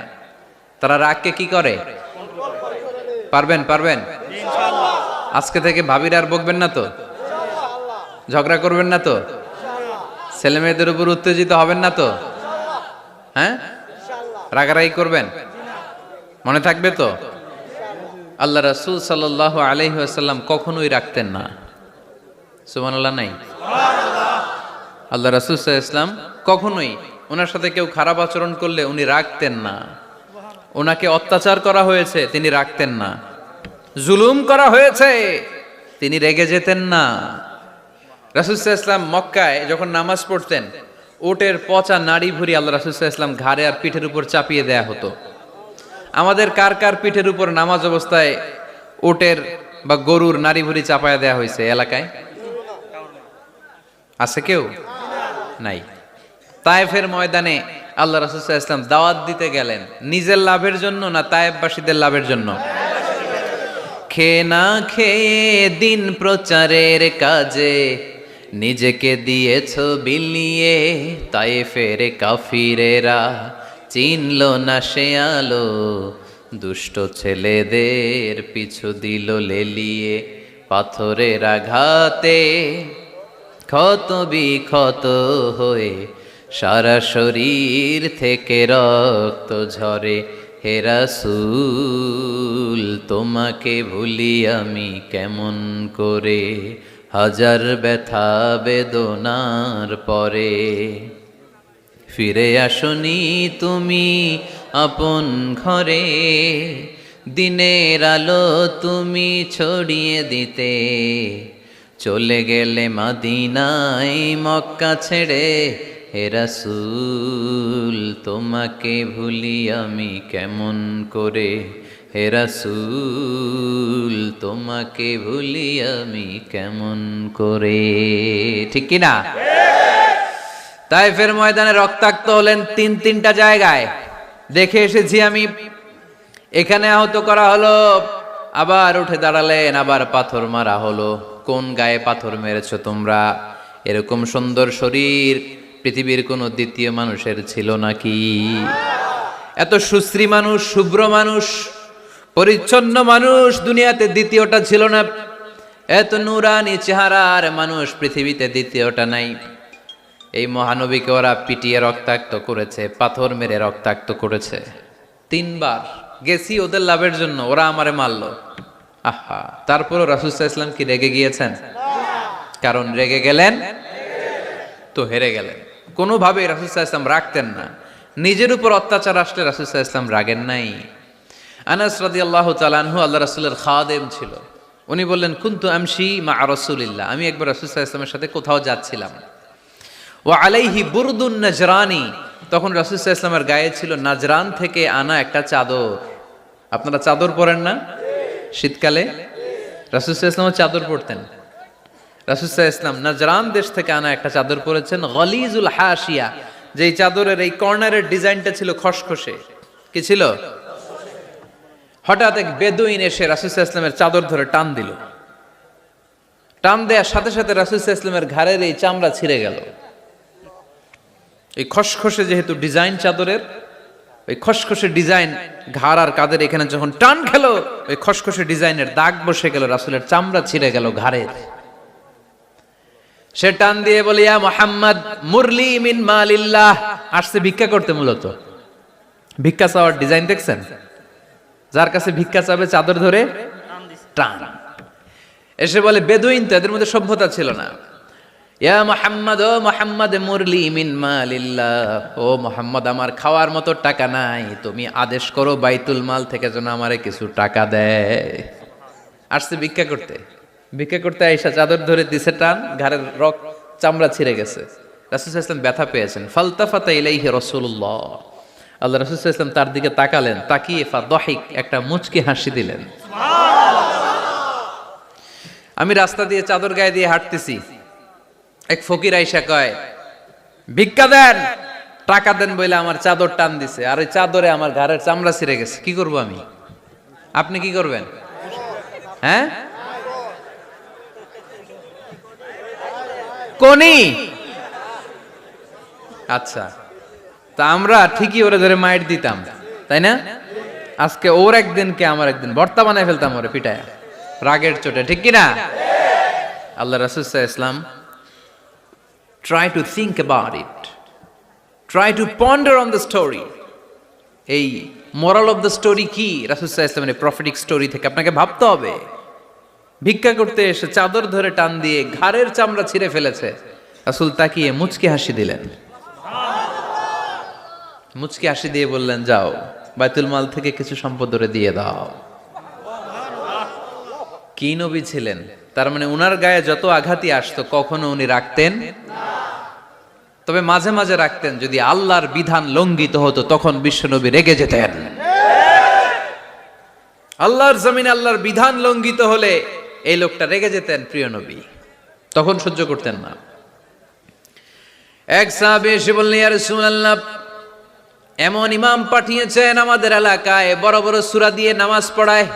তারা রাগকে কি করে? পারবেন ইনশাআল্লাহ। আজকে থেকে ভাবির আর বকবেন না তো, ঝগড়া করবেন না তো, ছেলে মেয়েদের উপর উত্তেজিত হবেন না তো, হ্যাঁ রাগারাগি করবেন, মনে থাকবে তো? আল্লাহ রাসূল সাল্লাল্লাহু আলাইহি ওয়াসাল্লাম কখনোই রাখতেন না। সুবহানাল্লাহ নাই? আল্লাহ রাসূল সাল্লাল্লাহু আলাইহি ওয়াসাল্লাম কখনোই, ওনার সাথে কেউ খারাপ আচরণ করলে উনি রাখতেন না। ওনাকে অত্যাচার করা হয়েছে, তিনি রাখতেন না। জুলুম করা হয়েছে, তিনি রেগে যেতেন না। রাসূল সাল্লাল্লাহু আলাইহি ওয়াসাল্লাম মক্কায় যখন নামাজ পড়তেন, উটের পচা নাড়ি ভুঁড়ি আল্লাহ রাসূল সাল্লাল্লাহু আলাইহি ওয়াসাল্লাম ঘাড়ে আর পিঠের উপর চাপিয়ে দেয়া হতো। আমাদের কার কার পিঠের উপর নামাজ অবস্থায় উটের বা গরুর নাড়ি ভুঁড়ি চাপায়া দেয়া হয়েছে এলাকায়? আছে কেউ? নাই। তায়েফের ময়দানে আল্লাহ রাসূল সাল্লাল্লাহু আলাইহি ওয়াসাল্লাম দাওয়াত দিতে গেলেন, নিজের লাভের জন্য না তায়েফবাসীদের লাভের জন্য? খেয়ে না খেয়ে দিন প্রচারের কাজে নিজেকে দিয়েছ বিলিয়ে, তায়েফের কাফিরেরা চিনল না সে আলো, দুষ্ট ছেলেদের পিছু দিল লেলিয়ে, পাথরের আঘাতে ক্ষত বিক্ষত হয়ে সারা শরীর থেকে রক্ত ঝরে। হে রাসূল তোমাকে ভুলি আমি কেমন করে, হাজার ব্যথা বেদনার পরে। ফিরে আসনি তুমি আপন ঘরে, দিনের আলো তুমি ছড়িয়ে দিতে, চলে গেলে মদিনায় মক্কা ছেড়ে। হে রাসূল তোমাকে ভুলি আমি কেমন করে, হে রাসূল তোমাকে ভুলি আমি কেমন করে। ঠিক কি না? তায়েফের ময়দানে রক্তাক্ত হলেন 3টা জায়গায়, দেখে এসেছি আমি। এখানে আহত করা হলো, আবার উঠে দাঁড়ালেন, আবার পাথর মারা হলো। কোন গায়ে পাথর মেরেছো তোমরা? এরকম সুন্দর শরীর পৃথিবীর কোনো দ্বিতীয় মানুষের ছিল নাকি? এত সুশ্রী মানুষ, শুভ্র মানুষ, পরিচ্ছন্ন মানুষ দুনিয়াতে দ্বিতীয়টা ছিল না। এত নুরানি চেহারার মানুষ পৃথিবীতে দ্বিতীয়টা নাই। এই মহানবীকে ওরা পিটিয়ে রক্তাক্ত করেছে, পাথর মেরে রক্তাক্ত করেছে। 3 বার গেছি ওদের লাভের জন্য, ওরা আমারে মারলো। আহা, তারপরও রাসূল সাল্লাল্লাহু আলাইহি ওয়াসাল্লাম কি রেগে গিয়েছেন? কারণ রেগে গেলেন তো হেরে গেলেন। কোনোভাবে রাসূল সাল্লাল্লাহু আলাইহি ওয়াসাল্লাম রাখতেন না। নিজের উপর অত্যাচার আসলে রাসূল সাল্লাল্লাহু আলাইহি ওয়াসাল্লাম রাগেন নাই। আনাস রাদিয়াল্লাহু তাআলা আনহু আল্লাহ রাসূলের খাদেম ছিল। উনি বললেন, কুনতু আমশি মা রাসূলিল্লাহ, আমি একবার রাসূল সাল্লাল্লাহু আলাইহি ওয়াসাল্লামের সাথে কোথাও যাচ্ছিলাম। ওয়া আলাইহি বুরদুন নাজরানি, তখন রাসূল সাল্লাল্লাহু আলাইহি ওয়াসাল্লামের গায়ে ছিল নাজরান থেকে আনা একটা চাদর। আপনারা চাদর পরেন না শীতকালে? রাসূল সাল্লাল্লাহু আলাইহি ওয়াসাল্লাম চাদর পরতেন। রাসূল সাল্লাল্লাহু আলাইহি ওয়াসাল্লাম নাজরান দেশ থেকে আনা একটা চাদর পরেছেন, গলিজুল হাশিয়া, যেই চাদরের এই কর্নারের ডিজাইনটা ছিল খসখসে। কি ছিল? হঠাৎ এক বেদুইন এসে রাসূল সাল্লাল্লাহু আলাইহি ওয়াসাল্লামের চাদর ধরে টান দিল। টান দেওয়ার সাথে সাথে রাসূল সাল্লাল্লাহু আলাইহি ওয়াসাল্লামের ঘাড়ের এই চামড়া ছিঁড়ে গেল। এই খসখসে যেহেতু ডিজাইন চাদরের, ওই খসখসে ডিজাইন ঘাড় আর কাদের এখানে যখন টান খেলো, ওই খসখসে ডিজাইনের দাগ বসে গেল, রাসূলের চামড়া ছিঁড়ে গেল ঘাড়ের। সে টান দিয়ে বলে, ইয়া মুহাম্মদ মুরলি মিন মালিল্লাহ, আসছে ভিক্ষা করতে। মূলত ভিক্ষা চাওয়ার ডিজাইন দেখছেন? যার কাছে ভিক্ষা চাবে চাদর ধরে টান। এসে বলে, বেদুইন তো, এদের মধ্যে সভ্যতা ছিল না। ইয়া মুহাম্মদ, ও মুহাম্মদ মুরলি মিন মালিল্লাহ, ও মুহাম্মদ আমার খাওয়ার মতো টাকা নাই, তুমি আদেশ করো বাইতুল মাল থেকে যেন আমারে কিছু টাকা দেয়। আসছে ভিক্ষা করতে। ভিক্ষা করতে আয়েশা চাদর ধরে দিছে টান, ঘাড়ের রক চামড়া ছিঁড়ে গেছে। রাসূল সাল্লাল্লাহু আলাইহি ওয়াসাল্লাম ব্যথা পেয়েছেন। ফালতাফাতা ইলাইহি রাসূলুল্লাহ, আল্লাহ রাসূল সাল্লাল্লাহু আলাইহি ওয়াসাল্লাম তার দিকে তাকালেন, তাকিয়ে ফাদহিক, একটা মুচকি হাসি দিলেন। আমি রাস্তা দিয়ে চাদর গায়ে দিয়ে হাঁটতেছি, এক ফকির আইসা কয়, ভিক্ষা দেন, টাকা দেন বলে আমার চাদর টান দিছে, আর ওই চাদরে আমার ঘাড়ের চামড়া ছিঁড়ে গেছে, কি করব আমি? আপনি কি করবেন? হ্যাঁ, কোনি? আচ্ছা, তা আমরা ঠিকই ওরে ধরে মাইর দিতাম, তাই না? আজকে ওর একদিন কে আমার একদিন, ভর্তা বানায় ফেলতাম ওরে পিটায় রাগের চোটে, ঠিক কিনা? আল্লাহ রাসূল সাল্লাল্লাহু আলাইহি ওয়াসাল্লাম try to think about it, try to ponder on the story. এই moral of the story কি? রাসূল সাল্লাল্লাহু আলাইহি ওয়াসাল্লামের প্রফেটিক স্টোরি থেকে আপনাকে ভাবতে হবে। ভিক্ষা করতে এসে চাদর ধরে টান দিয়ে ঘাড়ের চামড়া ছিঁড়ে ফেলেছে, রাসূল তাকিয়ে মুচকি হাসি দিলেন। মুচকি হাসি দিয়ে বললেন, যাও বাইতুল মাল থেকে কিছু সম্পদ ধরে দিয়ে দাও। কি নবী ছিলেন! তার মানে উনার গায়ে যত আঘাতই আসতো কখনো উনি রাখতেন, তবে মাঝে মাঝে রাখতেন। যদি আল্লাহর বিধান লঙ্ঘিত হতো তখন বিশ্বনবী রেগে যেতেন। আল্লাহর জমিনে আল্লাহর বিধান লঙ্ঘিত হলে এই লোকটা রেগে যেতেন, প্রিয় নবী তখন সহ্য করতেন না। এক সাহাবী এসে বললেন, ইয়া রাসূলুল্লাহ, এমন ইমাম পাঠিয়েছেন আমাদের এলাকায়, বড় বড় সূরা দিয়ে নামাজ পড়ায়,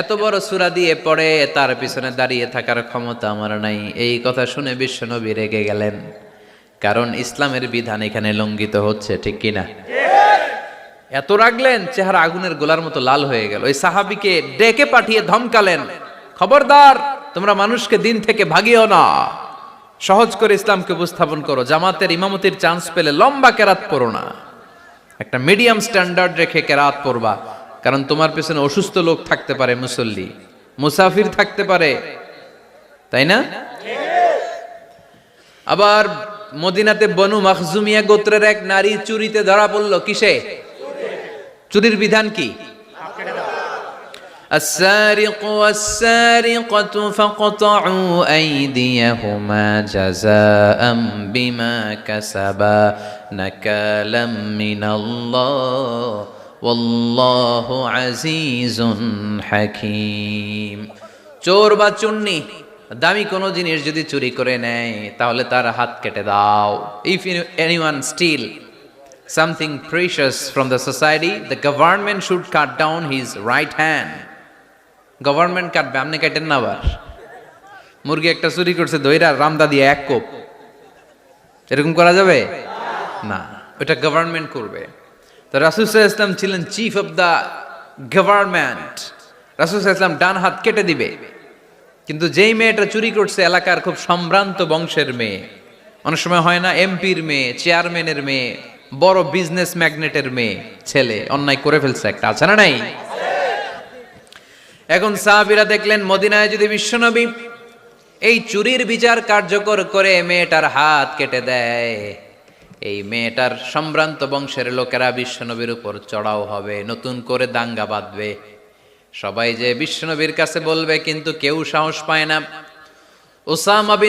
এত বড় সূরা দিয়ে পড়ে, তার পিছনে দাঁড়িয়ে থাকার ক্ষমতা আমার নাই। এই কথা শুনে বিশ্বনবী রেগে গেলেন, কারণ ইসলামের বিধান এখানে লঙ্ঘিত হচ্ছে, ঠিক কিনা? এত রাগলেন, চেহারা আগুনের গোলার মতো লাল হয়ে গেল। ওই সাহাবীকে ডেকে পাঠিয়ে ধমকালেন, খবরদার, তোমরা মানুষকে দিন থেকে ভাগিও না, সহজ করে ইসলামকে উপস্থাপন করো। জামাতের ইমামতির চান্স পেলে লম্বা কেরাত পড়ো না, একটা মিডিয়াম স্ট্যান্ডার্ড রেখে কেরাত পড়বা, কারণ তোমার পেছনে অসুস্থ লোক থাকতে পারে, মুসল্লি, মুসাফির থাকতে পারে, তাই না? আবার মদিনাতে বনু মাখজুমিয়া গোত্রের এক নারী চুরিতে ধরা পড়ল। কিসে? চুরির বিধান কি? السارق والسارقة فاقطعوا أيديهما جزاء بما كسبا نكالا من الله والله عزيز حكيم। চোর বা চুন্নি দামি কোনো জিনিস যদি চুরি করে নেয় তাহলে তার হাত কেটে দাও। If anyone steal something precious from the society, the government should cut down his right hand. Government কাটবে, আপনি কাটেন না। আবার মুরগি একটা চুরি করছে, দইরা রামদা দিয়ে এক কোপ, এরকম করা যাবে না, ওটা গভর্নমেন্ট করবে। তো রাসূল সাল্লাল্লাহু আলাইহি ওয়াসাল্লাম ছিলেন চিফ অফ দা গভর্নমেন্ট, রাসূল সাল্লাল্লাহু আলাইহি ওয়াসাল্লাম ডান হাত কেটে দিবে। কিন্তু যেই মেয়েটা চুরি করছে এলাকার খুব সম্ভ্রান্ত বংশের মেয়ে, অনেক সময় হয় না এমপির মেয়ে, চেয়ারম্যানের মেয়ে, বড় বিজনেস ম্যাগনেটের মেয়ে, ছেলে অন্যায় করে ফেলছে একটা, আছে না নাই? এখন সাহাবীরা দেখলেন মদিনায় যদি বিশ্বনবী এই চুরির বিচার কার্যকর করে মেয়েটার হাত কেটে দেয়, এই মেয়েটার সম্ভ্রান্ত বংশের লোকেরা বিশ্বনবীর উপর চড়াও হবে, নতুন করে দাঙ্গা বাঁধবে। সবাই যে বিশ্বনবীর কাছে বলবে, কিন্তু কেউ সাহস পায় না। উসামা বিন